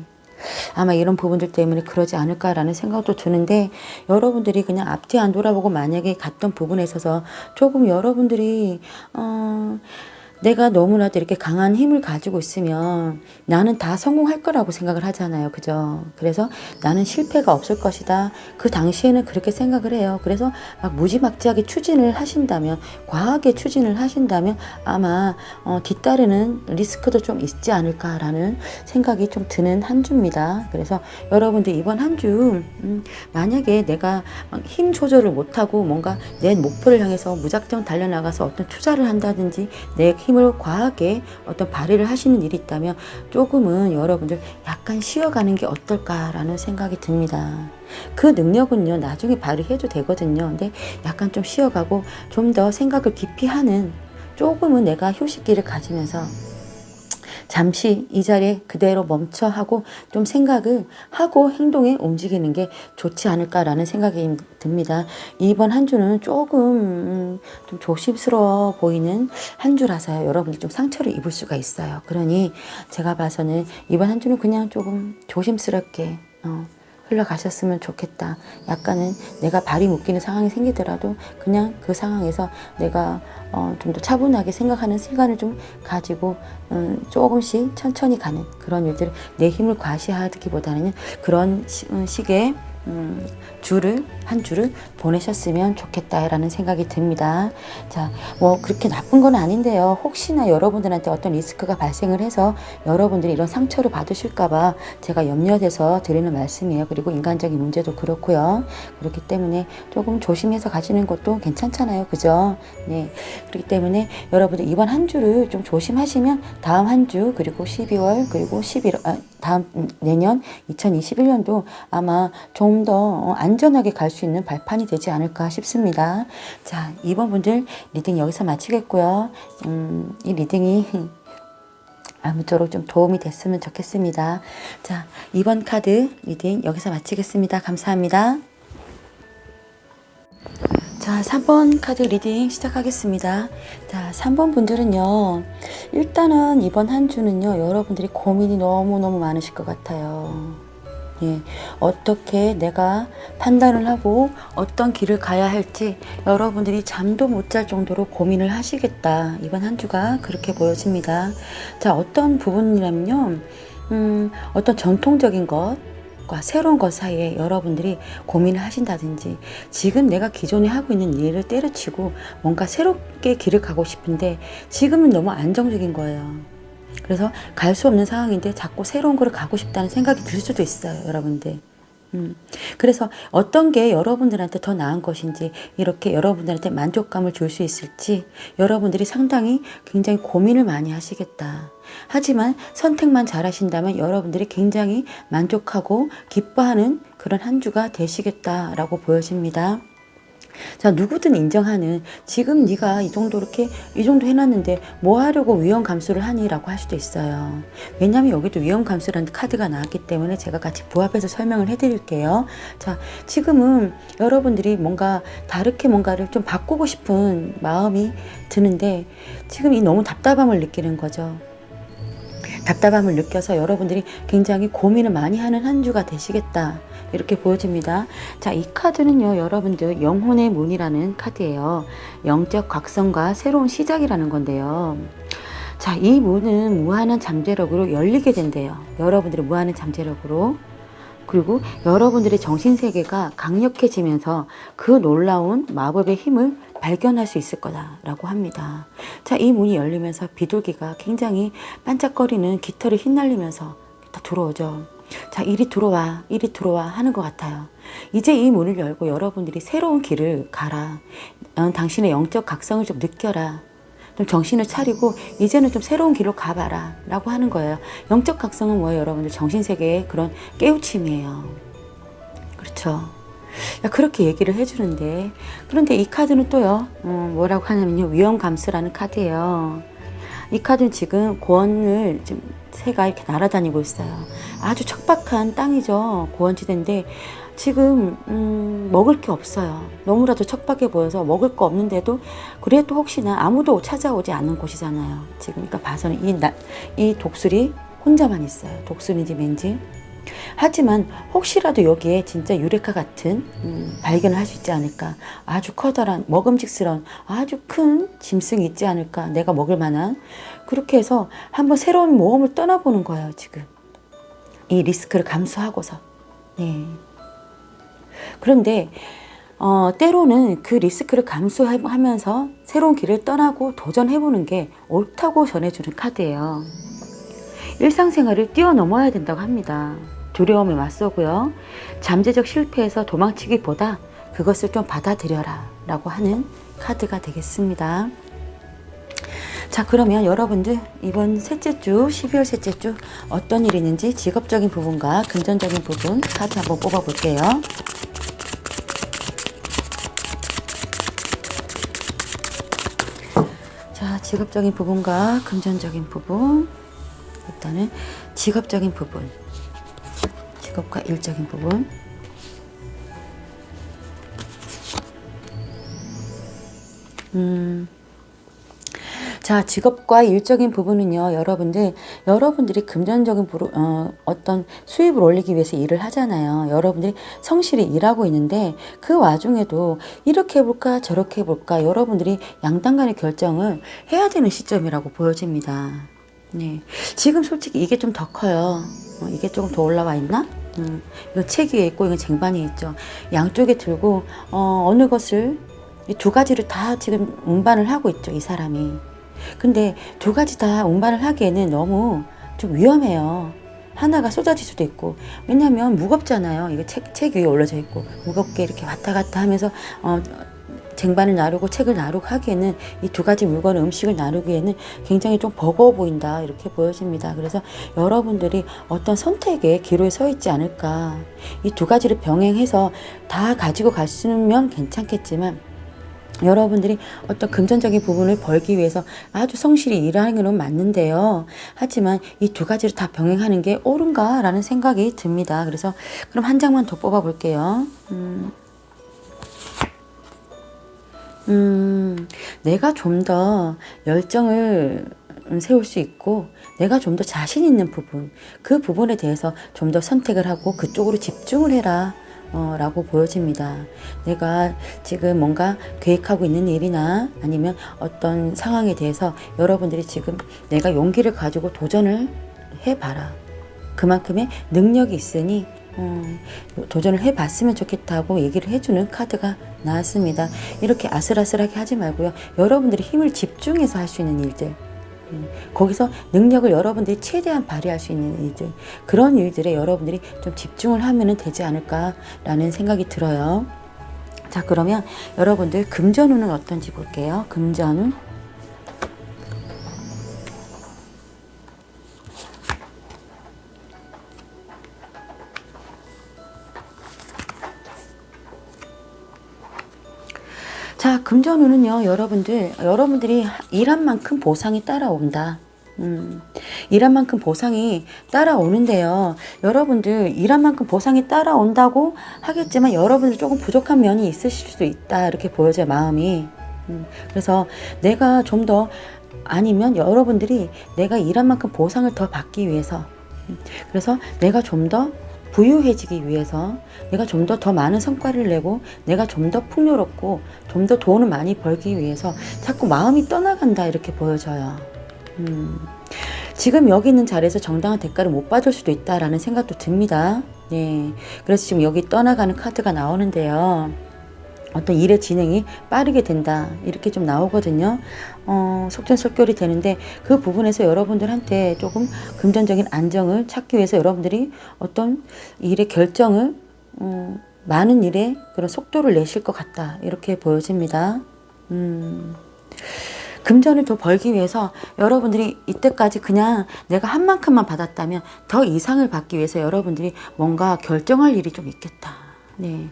아마 이런 부분들 때문에 그러지 않을까라는 생각도 드는데, 여러분들이 그냥 앞뒤 안 돌아보고 만약에 갔던 부분에 있어서 조금 여러분들이 내가 너무나도 이렇게 강한 힘을 가지고 있으면 나는 다 성공할 거라고 생각을 하잖아요. 그죠? 그래서 나는 실패가 없을 것이다. 그 당시에는 그렇게 생각을 해요. 그래서 막 무지막지하게 추진을 하신다면, 과하게 추진을 하신다면 아마 뒤따르는 리스크도 좀 있지 않을까라는 생각이 좀 드는 한 주입니다. 그래서 여러분들 이번 한 주 만약에 내가 힘 조절을 못하고 뭔가 내 목표를 향해서 무작정 달려나가서 어떤 투자를 한다든지 내 힘을 과하게 어떤 발휘를 하시는 일이 있다면 조금은 여러분들 약간 쉬어가는 게 어떨까라는 생각이 듭니다. 그 능력은요, 나중에 발휘해도 되거든요. 근데 약간 좀 쉬어가고 좀 더 생각을 깊이 하는, 조금은 내가 휴식기를 가지면서 잠시 이 자리에 그대로 멈춰 하고 좀 생각을 하고 행동에 움직이는 게 좋지 않을까라는 생각이 듭니다. 이번 한 주는 조금 좀 조심스러워 보이는 한 주라서요. 여러분들 좀 상처를 입을 수가 있어요. 그러니 제가 봐서는 이번 한 주는 그냥 조금 조심스럽게 흘러가셨으면 좋겠다. 약간은 내가 발이 묶이는 상황이 생기더라도 그냥 그 상황에서 내가 좀 더 차분하게 생각하는 시간을 좀 가지고 조금씩 천천히 가는 그런 일들을, 내 힘을 과시하기보다는 그런 식의 한 주를 보내셨으면 좋겠다라는 생각이 듭니다. 자, 뭐 그렇게 나쁜 건 아닌데요. 혹시나 여러분들한테 어떤 리스크가 발생을 해서 여러분들이 이런 상처를 받으실까봐 제가 염려돼서 드리는 말씀이에요. 그리고 인간적인 문제도 그렇고요. 그렇기 때문에 조금 조심해서 가시는 것도 괜찮잖아요. 그죠? 네. 그렇기 때문에 여러분들 이번 한 주를 좀 조심하시면 다음 한 주, 그리고 12월, 그리고 11월, 다음 내년 2021년도 아마 좀 더 안전하게 갈 수 있는 발판이 되지 않을까 싶습니다. 자, 이번 분들 리딩 여기서 마치겠고요. 이 리딩이 아무쪼록 좀 도움이 됐으면 좋겠습니다. 자, 이번 카드 리딩 여기서 마치겠습니다. 감사합니다. 자, 3번 카드 리딩 시작하겠습니다. 자, 3번 분들은요, 일단은 이번 한 주는요, 여러분들이 고민이 너무너무 많으실 것 같아요. 예, 어떻게 내가 판단을 하고 어떤 길을 가야 할지 여러분들이 잠도 못 잘 정도로 고민을 하시겠다. 이번 한 주가 그렇게 보여집니다. 자, 어떤 부분이냐면요, 어떤 전통적인 것과 새로운 것 사이에 여러분들이 고민을 하신다든지, 지금 내가 기존에 하고 있는 일을 때려치고 뭔가 새롭게 길을 가고 싶은데 지금은 너무 안정적인 거예요. 그래서 갈 수 없는 상황인데 자꾸 새로운 거를 가고 싶다는 생각이 들 수도 있어요, 여러분들. 그래서 어떤 게 여러분들한테 더 나은 것인지, 이렇게 여러분들한테 만족감을 줄 수 있을지 여러분들이 상당히 굉장히 고민을 많이 하시겠다. 하지만 선택만 잘 하신다면 여러분들이 굉장히 만족하고 기뻐하는 그런 한 주가 되시겠다라고 보여집니다. 자, 누구든 인정하는, 지금 네가 이 정도 이렇게 이 정도 해놨는데 뭐 하려고 위험 감수를 하니? 라고 할 수도 있어요. 왜냐하면 여기도 위험 감수라는 카드가 나왔기 때문에 제가 같이 부합해서 설명을 해드릴게요. 자, 지금은 여러분들이 뭔가 다르게 뭔가를 좀 바꾸고 싶은 마음이 드는데 지금 이 너무 답답함을 느끼는 거죠. 답답함을 느껴서 여러분들이 굉장히 고민을 많이 하는 한 주가 되시겠다, 이렇게 보여집니다. 자, 이 카드는요, 여러분들 영혼의 문이라는 카드예요. 영적 각성과 새로운 시작이라는 건데요. 자, 이 문은 무한한 잠재력으로 열리게 된대요. 여러분들의 무한한 잠재력으로. 그리고 여러분들의 정신세계가 강력해지면서 그 놀라운 마법의 힘을 발견할 수 있을 거다라고 합니다. 자, 이 문이 열리면서 비둘기가 굉장히 반짝거리는 깃털이 휘날리면서 다 들어오죠. 자, 이리 들어와, 이리 들어와 하는 것 같아요. 이제 이 문을 열고 여러분들이 새로운 길을 가라. 당신의 영적 각성을 좀 느껴라. 좀 정신을 차리고 이제는 좀 새로운 길로 가봐라 라고 하는 거예요. 영적 각성은 뭐예요, 여러분들? 정신세계의 그런 깨우침이에요. 그렇죠. 그렇게 얘기를 해주는데, 그런데 이 카드는 또요, 뭐라고 하냐면요, 위험감수라는 카드예요. 이 카드는 지금 고원을 지금 새가 이렇게 날아다니고 있어요. 아주 척박한 땅이죠. 고원지대인데 지금 먹을 게 없어요. 너무나도 척박해 보여서 먹을 거 없는데도 그래도 혹시나 아무도 찾아오지 않는 곳이잖아요. 지금 그러니까 봐서는 이 독수리 혼자만 있어요. 독수리인지 맨지. 하지만 혹시라도 여기에 진짜 유레카 같은 발견을 할 수 있지 않을까. 아주 커다란 먹음직스러운 아주 큰 짐승이 있지 않을까. 내가 먹을 만한. 그렇게 해서 한번 새로운 모험을 떠나보는 거예요, 지금. 이 리스크를 감수하고서. 네. 그런데 때로는 그 리스크를 감수하면서 새로운 길을 떠나고 도전해보는 게 옳다고 전해주는 카드예요. 일상생활을 뛰어넘어야 된다고 합니다. 두려움에 맞서고요. 잠재적 실패에서 도망치기보다 그것을 좀 받아들여라 라고 하는 카드가 되겠습니다. 자, 그러면 여러분들 이번 셋째 주, 12월 셋째 주 어떤 일이 있는지 직업적인 부분과 금전적인 부분 카드 한번 뽑아 볼게요. 자, 직업적인 부분과 금전적인 부분. 일단은 직업적인 부분, 직업과 일적인 부분. 자, 직업과 일적인 부분은요, 여러분들이 금전적인 어떤 수입을 올리기 위해서 일을 하잖아요. 여러분들이 성실히 일하고 있는데 그 와중에도 이렇게 해볼까 저렇게 해볼까 여러분들이 양당 간의 결정을 해야 되는 시점이라고 보여집니다. 네, 지금 솔직히 이게 좀 더 커요. 이게 조금 더 올라와 있나? 이거 책 위에 있고 이건 쟁반에 있죠. 양쪽에 들고 어느 것을 이 두 가지를 다 지금 운반을 하고 있죠, 이 사람이. 근데 두 가지 다 운반을 하기에는 너무 좀 위험해요. 하나가 쏟아질 수도 있고, 왜냐면 무겁잖아요. 이거 책 위에 올려져 있고 무겁게 이렇게 왔다 갔다 하면서 쟁반을 나르고 책을 나르고 하기에는 이 두 가지 물건 음식을 나르기에는 굉장히 좀 버거워 보인다, 이렇게 보여집니다. 그래서 여러분들이 어떤 선택의 기로에 서 있지 않을까. 이 두 가지를 병행해서 다 가지고 갔으면 괜찮겠지만 여러분들이 어떤 금전적인 부분을 벌기 위해서 아주 성실히 일하는 건 맞는데요. 하지만 이 두 가지를 다 병행하는 게 옳은가라는 생각이 듭니다. 그래서 그럼 한 장만 더 뽑아 볼게요. 내가 좀 더 열정을 세울 수 있고 내가 좀 더 자신 있는 부분, 그 부분에 대해서 좀 더 선택을 하고 그쪽으로 집중을 해라 라고 보여집니다. 내가 지금 뭔가 계획하고 있는 일이나 아니면 어떤 상황에 대해서 여러분들이 지금 내가 용기를 가지고 도전을 해봐라. 그만큼의 능력이 있으니 도전을 해봤으면 좋겠다고 얘기를 해주는 카드가 나왔습니다. 이렇게 아슬아슬하게 하지 말고요. 여러분들이 힘을 집중해서 할 수 있는 일들, 거기서 능력을 여러분들이 최대한 발휘할 수 있는 일들, 그런 일들에 여러분들이 좀 집중을 하면 되지 않을까라는 생각이 들어요. 자, 그러면 여러분들 금전운은 어떤지 볼게요. 금전운. 자, 금전운은요, 여러분들이 일한 만큼 보상이 따라온다. 일한 만큼 보상이 따라오는데요. 여러분들 일한 만큼 보상이 따라온다고 하겠지만 여러분들 조금 부족한 면이 있으실 수 있다. 이렇게 보여져요, 마음이. 그래서 내가 좀 더, 아니면 여러분들이 내가 일한 만큼 보상을 더 받기 위해서, 그래서 내가 좀 더 부유해지기 위해서, 내가 좀 더 많은 성과를 내고 내가 좀 더 풍요롭고 좀 더 돈을 많이 벌기 위해서 자꾸 마음이 떠나간다, 이렇게 보여져요. 지금 여기 있는 자리에서 정당한 대가를 못 받을 수도 있다라는 생각도 듭니다. 네, 그래서 지금 여기 떠나가는 카드가 나오는데요. 어떤 일의 진행이 빠르게 된다, 이렇게 좀 나오거든요. 속전속결이 되는데 그 부분에서 여러분들한테 조금 금전적인 안정을 찾기 위해서 여러분들이 어떤 일의 결정을 많은 일에 그런 속도를 내실 것 같다, 이렇게 보여집니다. 금전을 더 벌기 위해서 여러분들이 이때까지 그냥 내가 한 만큼만 받았다면 더 이상을 받기 위해서 여러분들이 뭔가 결정할 일이 좀 있겠다. 네,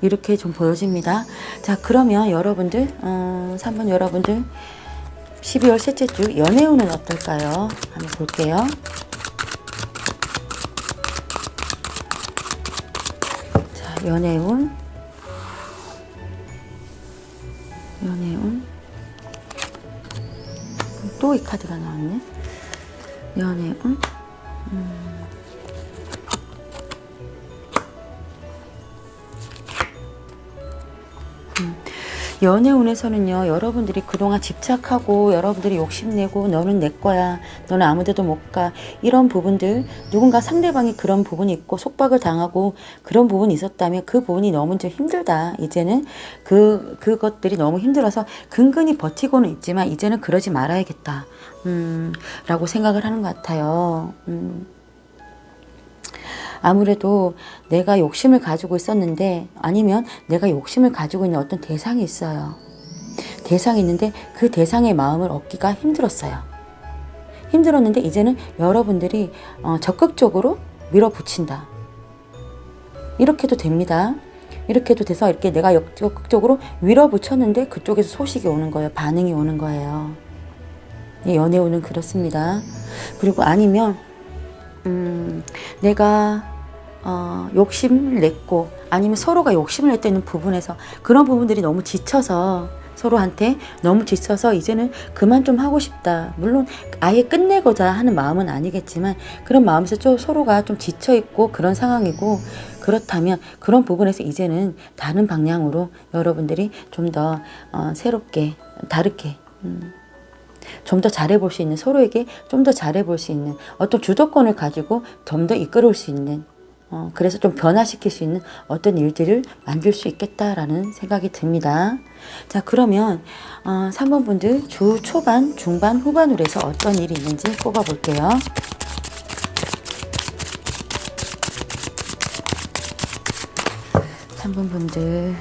이렇게 좀 보여집니다. 자, 그러면 여러분들 3번 여러분들 12월 셋째 주 연애운은 어떨까요? 한번 볼게요. 자, 연애운. 또 이 카드가 나왔네. 연애운. 연애운에서는요, 여러분들이 그동안 집착하고 여러분들이 욕심내고 너는 내 거야, 너는 아무데도 못 가, 이런 부분들, 누군가 상대방이 그런 부분이 있고 속박을 당하고 그런 부분이 있었다면 그 부분이 너무 좀 힘들다. 이제는 그것들이 너무 힘들어서 근근히 버티고는 있지만 이제는 그러지 말아야겠다 라고 생각을 하는 것 같아요. 아무래도 내가 욕심을 가지고 있었는데, 아니면 내가 욕심을 가지고 있는 어떤 대상이 있어요. 대상이 있는데 그 대상의 마음을 얻기가 힘들었어요. 힘들었는데 이제는 여러분들이 적극적으로 밀어붙인다, 이렇게도 됩니다. 이렇게도 돼서 이렇게 내가 적극적으로 밀어붙였는데 그쪽에서 소식이 오는 거예요. 반응이 오는 거예요. 연애운은 그렇습니다. 그리고 아니면 내가 욕심을 냈고, 아니면 서로가 욕심을 냈다는 부분에서 그런 부분들이 너무 지쳐서, 서로한테 너무 지쳐서 이제는 그만 좀 하고 싶다. 물론 아예 끝내고자 하는 마음은 아니겠지만 그런 마음에서 좀 서로가 좀 지쳐있고 그런 상황이고, 그렇다면 그런 부분에서 이제는 다른 방향으로 여러분들이 좀 더 새롭게, 다르게 좀 더 잘해볼 수 있는, 서로에게 좀 더 잘해볼 수 있는 어떤 주도권을 가지고 좀 더 이끌어올 수 있는, 그래서 좀 변화시킬 수 있는 어떤 일들을 만들 수 있겠다라는 생각이 듭니다. 자, 그러면 3번 분들 주 초반, 중반, 후반으로 해서 어떤 일이 있는지 뽑아 볼게요. 번 분들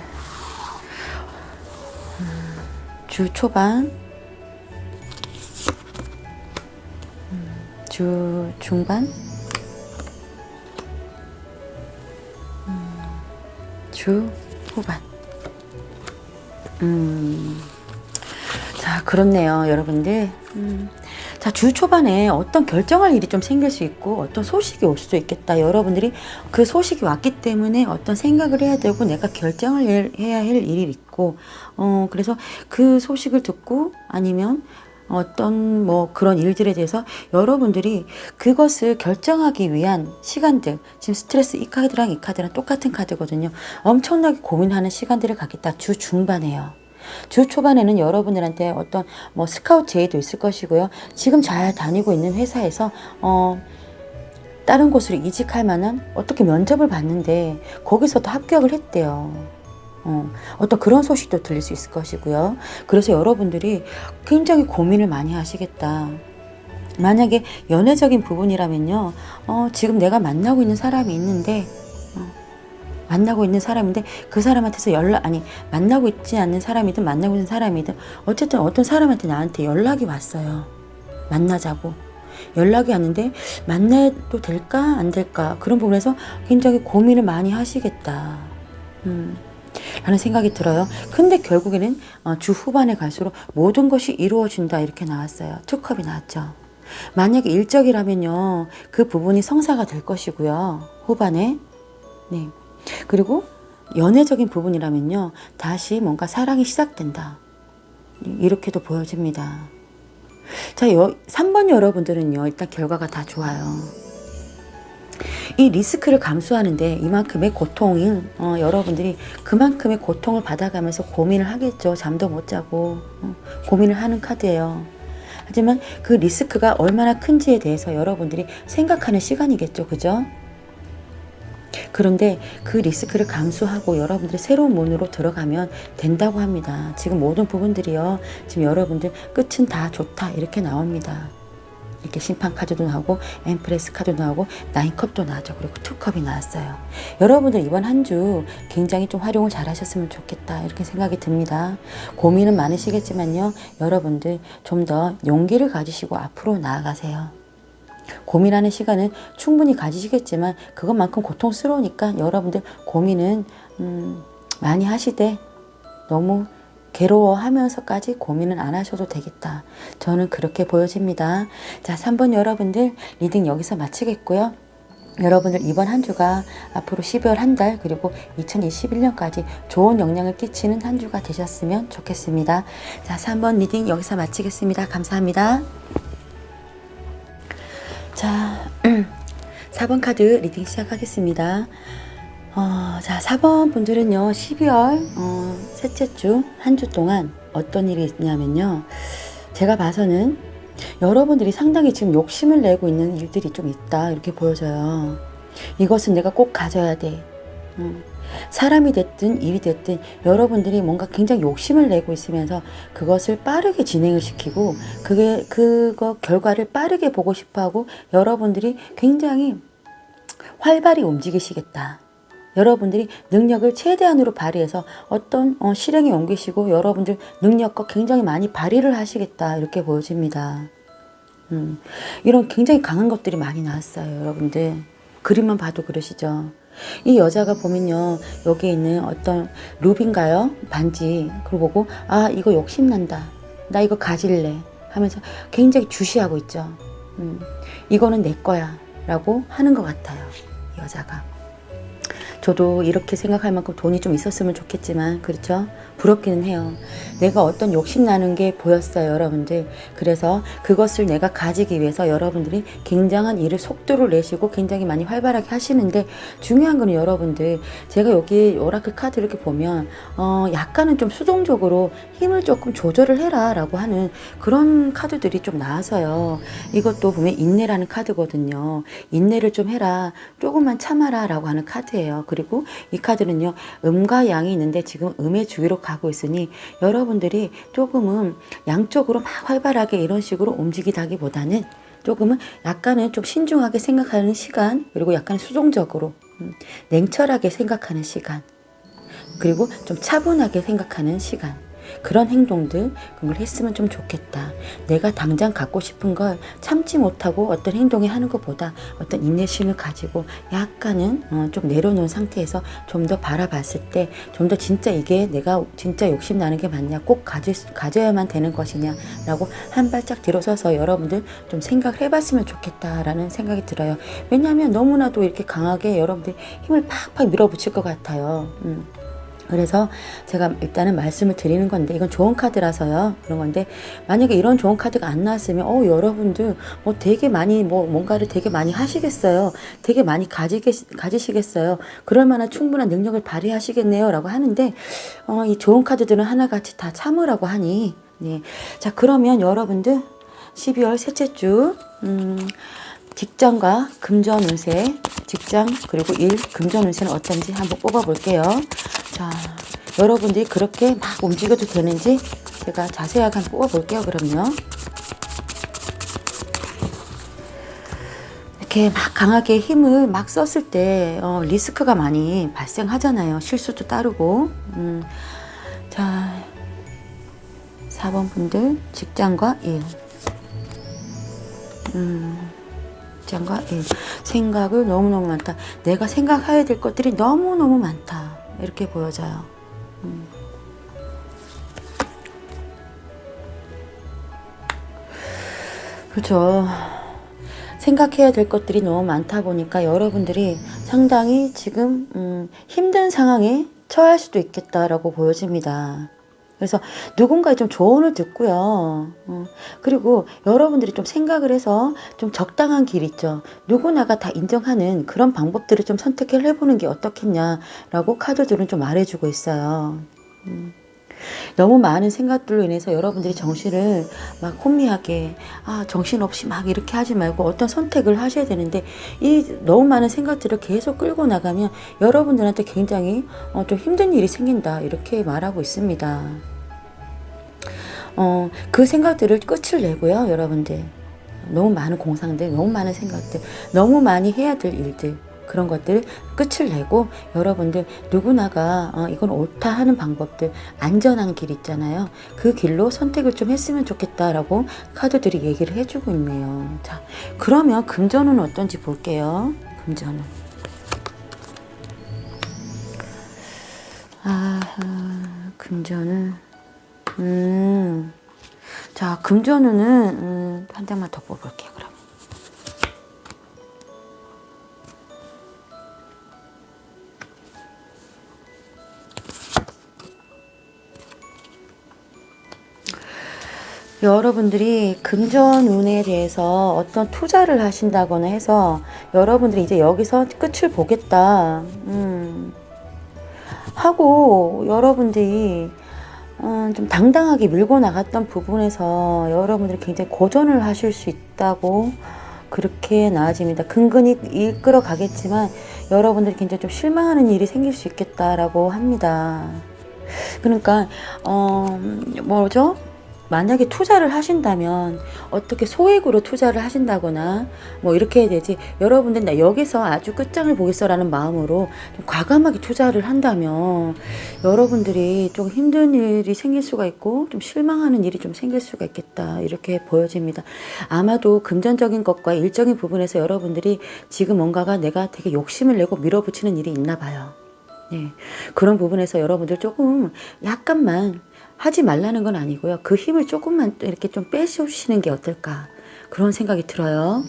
주 초반, 주 중반, 주 후반. 자, 그렇네요, 여러분들. 자, 자, 주 초반에 어떤 결정할 일이 좀 생길 수 있고 어떤 소식이 올 수도 있겠다. 여러분들이 그 소식이 왔기 때문에 어떤 생각을 해야 되고 내가 결정을 해야 할 일이 있고 그래서 그 소식을 듣고 아니면 어떤 뭐 그런 일들에 대해서 여러분들이 그것을 결정하기 위한 시간들, 지금 스트레스 이 카드랑 이 카드랑 똑같은 카드거든요. 엄청나게 고민하는 시간들을 갖겠다. 주 중반에요. 주 초반에는 여러분들한테 어떤 뭐 스카우트 제의도 있을 것이고요. 지금 잘 다니고 있는 회사에서 다른 곳으로 이직할 만한 어떻게 면접을 봤는데 거기서도 합격을 했대요. 어떤 그런 소식도 들릴 수 있을 것이고요. 그래서 여러분들이 굉장히 고민을 많이 하시겠다. 만약에 연애적인 부분이라면요. 지금 내가 만나고 있는 사람이 있는데 그 사람한테서 만나고 있지 않는 사람이든 만나고 있는 사람이든 어쨌든 어떤 사람한테 나한테 연락이 왔어요. 만나자고. 연락이 왔는데 만나도 될까 안 될까 그런 부분에서 굉장히 고민을 많이 하시겠다. 라는 생각이 들어요. 근데 결국에는 주 후반에 갈수록 모든 것이 이루어진다 이렇게 나왔어요. 투컵이 나왔죠. 만약에 일적이라면요. 그 부분이 성사가 될 것이고요. 후반에. 네. 그리고 연애적인 부분이라면요. 다시 뭔가 사랑이 시작된다. 이렇게도 보여집니다. 자, 3번 여러분들은요. 일단 결과가 다 좋아요. 이 리스크를 감수하는데 이만큼의 고통을 여러분들이 그만큼의 고통을 받아가면서 고민을 하겠죠. 잠도 못 자고 고민을 하는 카드예요. 하지만 그 리스크가 얼마나 큰지에 대해서 여러분들이 생각하는 시간이겠죠. 그죠? 그런데 그 리스크를 감수하고 여러분들이 새로운 문으로 들어가면 된다고 합니다. 지금 모든 부분들이요. 지금 여러분들 끝은 다 좋다 이렇게 나옵니다. 이렇게 심판 카드도 나오고 엠프레스 카드도 나오고 9컵도 나왔죠. 그리고 2컵이 나왔어요. 여러분들 이번 한 주 굉장히 좀 활용을 잘 하셨으면 좋겠다 이렇게 생각이 듭니다. 고민은 많으시겠지만요. 여러분들 좀 더 용기를 가지시고 앞으로 나아가세요. 고민하는 시간은 충분히 가지시겠지만 그것만큼 고통스러우니까 여러분들 고민은 많이 하시되 너무 괴로워하면서까지 고민은 안 하셔도 되겠다. 저는 그렇게 보여집니다. 자, 3번 여러분들 리딩 여기서 마치겠고요. 여러분들 이번 한 주가 앞으로 12월 한 달 그리고 2021년까지 좋은 영향을 끼치는 한 주가 되셨으면 좋겠습니다. 자, 3번 리딩 여기서 마치겠습니다. 감사합니다. 자, 4번 카드 리딩 시작하겠습니다. 자, 4번 분들은요, 12월 셋째 주, 한 주 동안 어떤 일이 있냐면요. 제가 봐서는 여러분들이 상당히 지금 욕심을 내고 있는 일들이 좀 있다. 이렇게 보여져요. 이것은 내가 꼭 가져야 돼. 사람이 됐든 일이 됐든 여러분들이 뭔가 굉장히 욕심을 내고 있으면서 그것을 빠르게 진행을 시키고 그거 결과를 빠르게 보고 싶어 하고 여러분들이 굉장히 활발히 움직이시겠다. 여러분들이 능력을 최대한으로 발휘해서 어떤 실행에 옮기시고 여러분들 능력과 굉장히 많이 발휘를 하시겠다 이렇게 보여집니다. 이런 굉장히 강한 것들이 많이 나왔어요. 여러분들 그림만 봐도 그러시죠. 이 여자가 보면요 여기에 있는 어떤 룹인가요? 반지 그걸 보고 아 이거 욕심난다 나 이거 가질래 하면서 굉장히 주시하고 있죠. 이거는 내 거야 라고 하는 것 같아요. 이 여자가. 저도 이렇게 생각할 만큼 돈이 좀 있었으면 좋겠지만 그렇죠? 부럽기는 해요. 내가 어떤 욕심나는 게 보였어요, 여러분들. 그래서 그것을 내가 가지기 위해서 여러분들이 굉장한 일을 속도를 내시고 굉장히 많이 활발하게 하시는데 중요한 거는 여러분들 제가 여기 오라클 카드 이렇게 보면 약간은 좀 수동적으로 힘을 조금 조절을 해라 라고 하는 그런 카드들이 좀 나와서요. 이것도 보면 인내라는 카드거든요. 인내를 좀 해라, 조금만 참아라 라고 하는 카드예요. 그리고 이 카드는요 음과 양이 있는데 지금 음의 주위로 가고 있으니 여러분들이 조금은 양쪽으로 막 활발하게 이런 식으로 움직이다기보다는 조금은 약간은 좀 신중하게 생각하는 시간 그리고 약간 수동적으로 냉철하게 생각하는 시간 그리고 좀 차분하게 생각하는 시간 그런 행동들 그런 걸 했으면 좀 좋겠다. 내가 당장 갖고 싶은 걸 참지 못하고 어떤 행동을 하는 것보다 어떤 인내심을 가지고 약간은 좀 내려놓은 상태에서 좀 더 바라봤을 때 좀 더 진짜 이게 내가 진짜 욕심 나는 게 맞냐, 꼭 가져야만 되는 것이냐 라고 한 발짝 들어서서 여러분들 좀 생각을 해봤으면 좋겠다라는 생각이 들어요. 왜냐하면 너무나도 이렇게 강하게 여러분들이 힘을 팍팍 밀어붙일 것 같아요. 그래서 제가 일단은 말씀을 드리는 건데, 이건 좋은 카드라서요. 그런 건데, 만약에 이런 좋은 카드가 안 나왔으면, 여러분들, 뭐 되게 많이, 뭔가를 되게 많이 하시겠어요. 되게 많이 가지시겠어요. 그럴 만한 충분한 능력을 발휘하시겠네요. 라고 하는데, 이 좋은 카드들은 하나같이 다 참으라고 하니, 네. 자, 그러면 여러분들, 12월 셋째 주, 직장과 금전 운세, 직장 그리고 일, 금전 운세는 어떤지 한번 뽑아 볼게요. 자, 여러분들이 그렇게 막 움직여도 되는지 제가 자세하게 한번 뽑아 볼게요. 그럼요. 이렇게 막 강하게 힘을 막 썼을 때 리스크가 많이 발생하잖아요. 실수도 따르고. 자, 4번 분들 직장과 일. 직장과 일. 생각을 너무너무 많다. 내가 생각해야 될 것들이 너무너무 많다. 이렇게 보여져요. 그렇죠. 생각해야 될 것들이 너무 많다 보니까 여러분들이 상당히 지금 힘든 상황에 처할 수도 있겠다라고 보여집니다. 그래서 누군가의 좀 조언을 듣고요. 그리고 여러분들이 좀 생각을 해서 좀 적당한 길 있죠. 누구나가 다 인정하는 그런 방법들을 좀 선택을 해보는 게 어떻겠냐라고 카드들은 좀 말해주고 있어요. 너무 많은 생각들로 인해서 여러분들이 정신을 막 혼미하게 정신없이 막 이렇게 하지 말고 어떤 선택을 하셔야 되는데, 이 너무 많은 생각들을 계속 끌고 나가면 여러분들한테 굉장히 좀 힘든 일이 생긴다, 이렇게 말하고 있습니다. 그 생각들을 끝을 내고요. 여러분들 너무 많은 공상들, 너무 많은 생각들, 너무 많이 해야 될 일들, 그런 것들 끝을 내고 여러분들 누구나가 이건 옳다 하는 방법들, 안전한 길 있잖아요. 그 길로 선택을 좀 했으면 좋겠다라고 카드들이 얘기를 해주고 있네요. 자, 그러면 금전은 어떤지 볼게요. 금전은 금전은 자, 금전운은 한 장만 더 뽑을게요. 그럼 여러분들이 금전운에 대해서 어떤 투자를 하신다거나 해서 여러분들이 이제 여기서 끝을 보겠다 하고 여러분들이 좀 당당하게 밀고 나갔던 부분에서 여러분들이 굉장히 고전을 하실 수 있다고 그렇게 나아집니다. 근근히 이끌어 가겠지만 여러분들이 굉장히 좀 실망하는 일이 생길 수 있겠다라고 합니다. 그러니까 뭐죠? 만약에 투자를 하신다면 어떻게 소액으로 투자를 하신다거나 뭐 이렇게 해야 되지, 여러분들 나 여기서 아주 끝장을 보겠어 라는 마음으로 좀 과감하게 투자를 한다면 여러분들이 좀 힘든 일이 생길 수가 있고 좀 실망하는 일이 좀 생길 수가 있겠다, 이렇게 보여집니다. 아마도 금전적인 것과 일적인 부분에서 여러분들이 지금 뭔가가 내가 되게 욕심을 내고 밀어붙이는 일이 있나 봐요. 네, 그런 부분에서 여러분들 조금 약간만 하지 말라는 건 아니고요. 그 힘을 조금만 이렇게 좀 빼주시는 게 어떨까, 그런 생각이 들어요.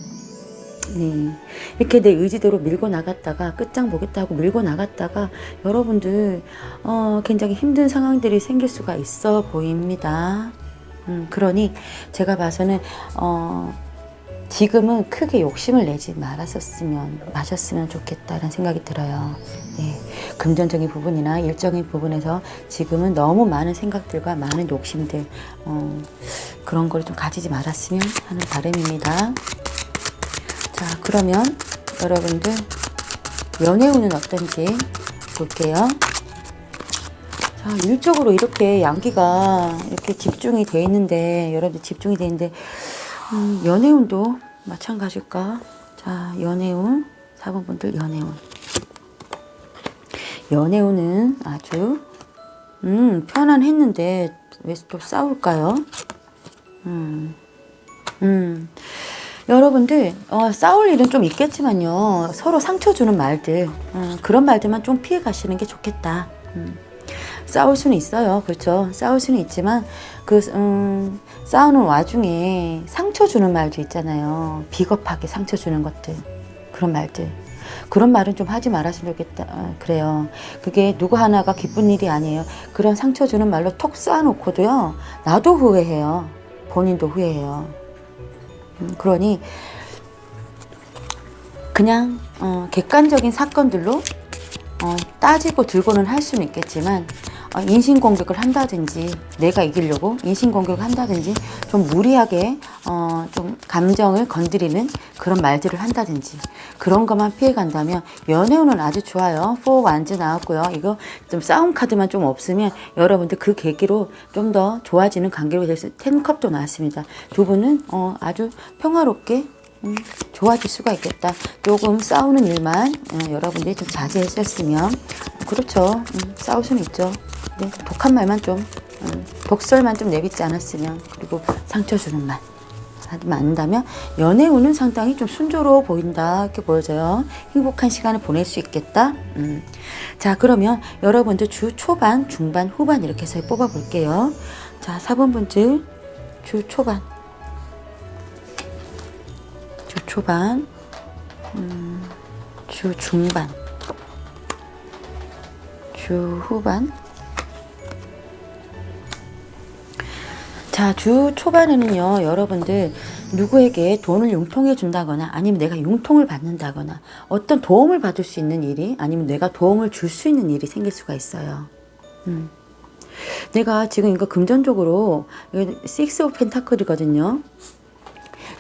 네, 이렇게 내 의지대로 밀고 나갔다가 끝장 보겠다고 밀고 나갔다가 여러분들 굉장히 힘든 상황들이 생길 수가 있어 보입니다. 그러니 제가 봐서는 지금은 크게 욕심을 내지 마셨으면 좋겠다라는 생각이 들어요. 네, 금전적인 부분이나 일적인 부분에서 지금은 너무 많은 생각들과 많은 욕심들 그런 걸 좀 가지지 말았으면 하는 바람입니다. 자, 그러면 여러분들 연애운은 어떤지 볼게요. 자, 일적으로 이렇게 양기가 이렇게 집중이 돼 있는데, 여러분들 집중이 돼 있는데 연애운도 마찬가지일까? 자, 연애운 4번 분들 연애운. 연애운은 아주 편안했는데 왜 또 싸울까요? 여러분들 싸울 일은 좀 있겠지만요. 서로 상처 주는 말들, 그런 말들만 좀 피해 가시는 게 좋겠다. 싸울 수는 있어요. 그렇죠. 싸울 수는 있지만 싸우는 와중에 상처 주는 말도 있잖아요. 비겁하게 상처 주는 것들, 그런 말들. 그런 말은 좀 하지 말았으면 좋겠다. 그래요. 그게 누구 하나가 기쁜 일이 아니에요. 그런 상처 주는 말로 톡 쌓아놓고도요. 나도 후회해요. 본인도 후회해요. 그러니 그냥 객관적인 사건들로 따지고 들고는 할 수는 있겠지만 인신공격을 한다든지 내가 이기려고 인신공격을 한다든지 좀 무리하게 좀 감정을 건드리는 그런 말들을 한다든지 그런 것만 피해간다면 연애운은 아주 좋아요. 4 완즈 나왔고요. 이거 좀 싸움 카드만 좀 없으면 여러분들 그 계기로 좀 더 좋아지는 관계로 될 수 10컵도 나왔습니다. 두 분은 아주 평화롭게 좋아질 수가 있겠다. 조금 싸우는 일만 여러분들이 좀 자제했었으면 그렇죠. 싸울 수는 있죠. 네, 독한 말만 좀 독설만 좀 내뱉지 않았으면 그리고 상처 주는 말 하지만 않는다면 연애운은 상당히 좀 순조로워 보인다 이렇게 보여져요. 행복한 시간을 보낼 수 있겠다. 자 그러면 여러분들 주 초반, 중반, 후반 이렇게 해서 뽑아 볼게요. 자 4번 분들 주 초반 초반, 주 중반, 주 후반. 자, 주 초반에는요, 여러분들 누구에게 돈을 융통해 준다거나 아니면 내가 융통을 받는다거나 어떤 도움을 받을 수 있는 일이 아니면 내가 도움을 줄 수 있는 일이 생길 수가 있어요. 내가 지금 이거 금전적으로 식스 오브 펜타클이거든요.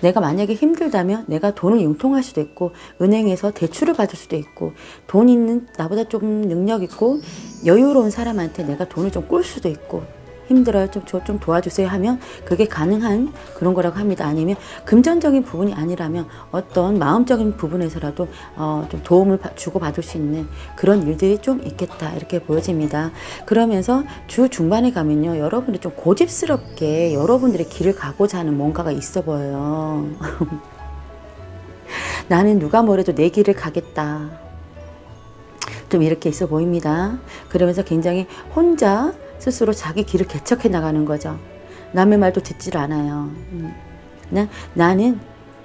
내가 만약에 힘들다면 내가 돈을 융통할 수도 있고 은행에서 대출을 받을 수도 있고 돈 있는 나보다 좀 능력 있고 여유로운 사람한테 내가 돈을 좀 꿀 수도 있고 힘들어요. 좀 도와주세요 하면 그게 가능한 그런 거라고 합니다. 아니면 금전적인 부분이 아니라면 어떤 마음적인 부분에서라도 좀 도움을 주고받을 수 있는 그런 일들이 좀 있겠다 이렇게 보여집니다. 그러면서 주 중반에 가면요. 여러분들이 좀 고집스럽게 여러분들의 길을 가고자 하는 뭔가가 있어 보여요. 나는 누가 뭐래도 내 길을 가겠다. 좀 이렇게 있어 보입니다. 그러면서 굉장히 혼자 스스로 자기 길을 개척해 나가는 거죠. 남의 말도 듣질 않아요. 나는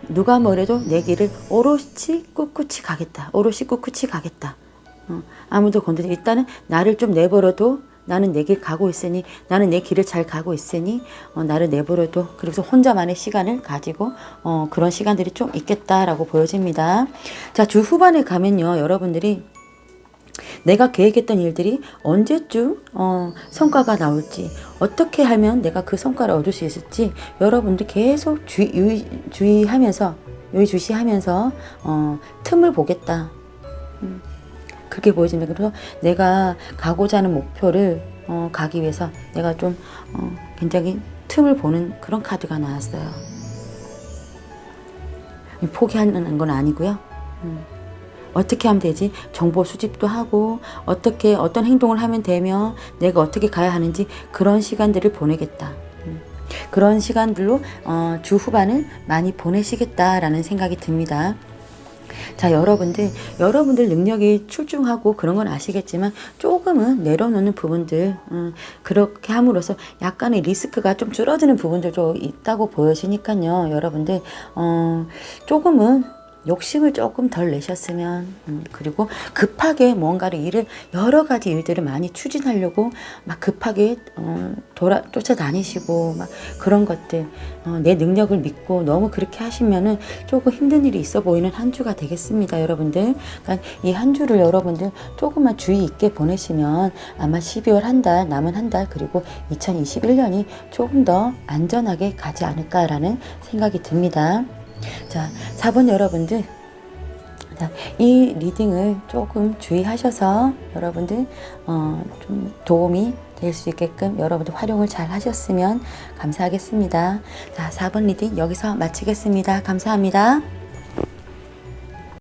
누가 뭐래도 내 길을 오롯이 꿋꿋이 가겠다. 오롯이 꿋꿋이 가겠다. 아무도 건드리지 일단은 나를 좀 내버려도 나는 내 길 가고 있으니 나는 내 길을 잘 가고 있으니 나를 내버려도 그래서 혼자만의 시간을 가지고 그런 시간들이 좀 있겠다라고 보여집니다. 자, 주 후반에 가면요. 여러분들이 내가 계획했던 일들이 언제쯤 성과가 나올지 어떻게 하면 내가 그 성과를 얻을 수 있을지 여러분들 계속 주의하면서 유의주시하면서 틈을 보겠다. 그렇게 보여집니다. 그래서 내가 가고자 하는 목표를 가기 위해서 내가 좀 굉장히 틈을 보는 그런 카드가 나왔어요. 포기하는 건 아니고요. 어떻게 하면 되지? 정보 수집도 하고 어떤 행동을 하면 되며 내가 어떻게 가야 하는지 그런 시간들을 보내겠다. 그런 시간들로 주 후반을 많이 보내시겠다라는 생각이 듭니다. 자, 여러분들 능력이 출중하고 그런 건 아시겠지만 조금은 내려놓는 부분들 그렇게 함으로써 약간의 리스크가 좀 줄어드는 부분들도 있다고 보여지니까요. 여러분들 조금은 욕심을 조금 덜 내셨으면 그리고 급하게 뭔가를 여러 가지 일들을 많이 추진하려고 막 급하게 쫓아다니시고 막 그런 것들 내 능력을 믿고 너무 그렇게 하시면은 조금 힘든 일이 있어 보이는 한 주가 되겠습니다. 여러분들 그러니까 이 한 주를 여러분들 조금만 주의 있게 보내시면 아마 12월 한 달 남은 한 달 그리고 2021년이 조금 더 안전하게 가지 않을까라는 생각이 듭니다. 자, 4번 여러분들 이 리딩을 조금 주의하셔서 여러분들 좀 도움이 될 수 있게끔 여러분들 활용을 잘 하셨으면 감사하겠습니다. 자, 4번 리딩 여기서 마치겠습니다. 감사합니다.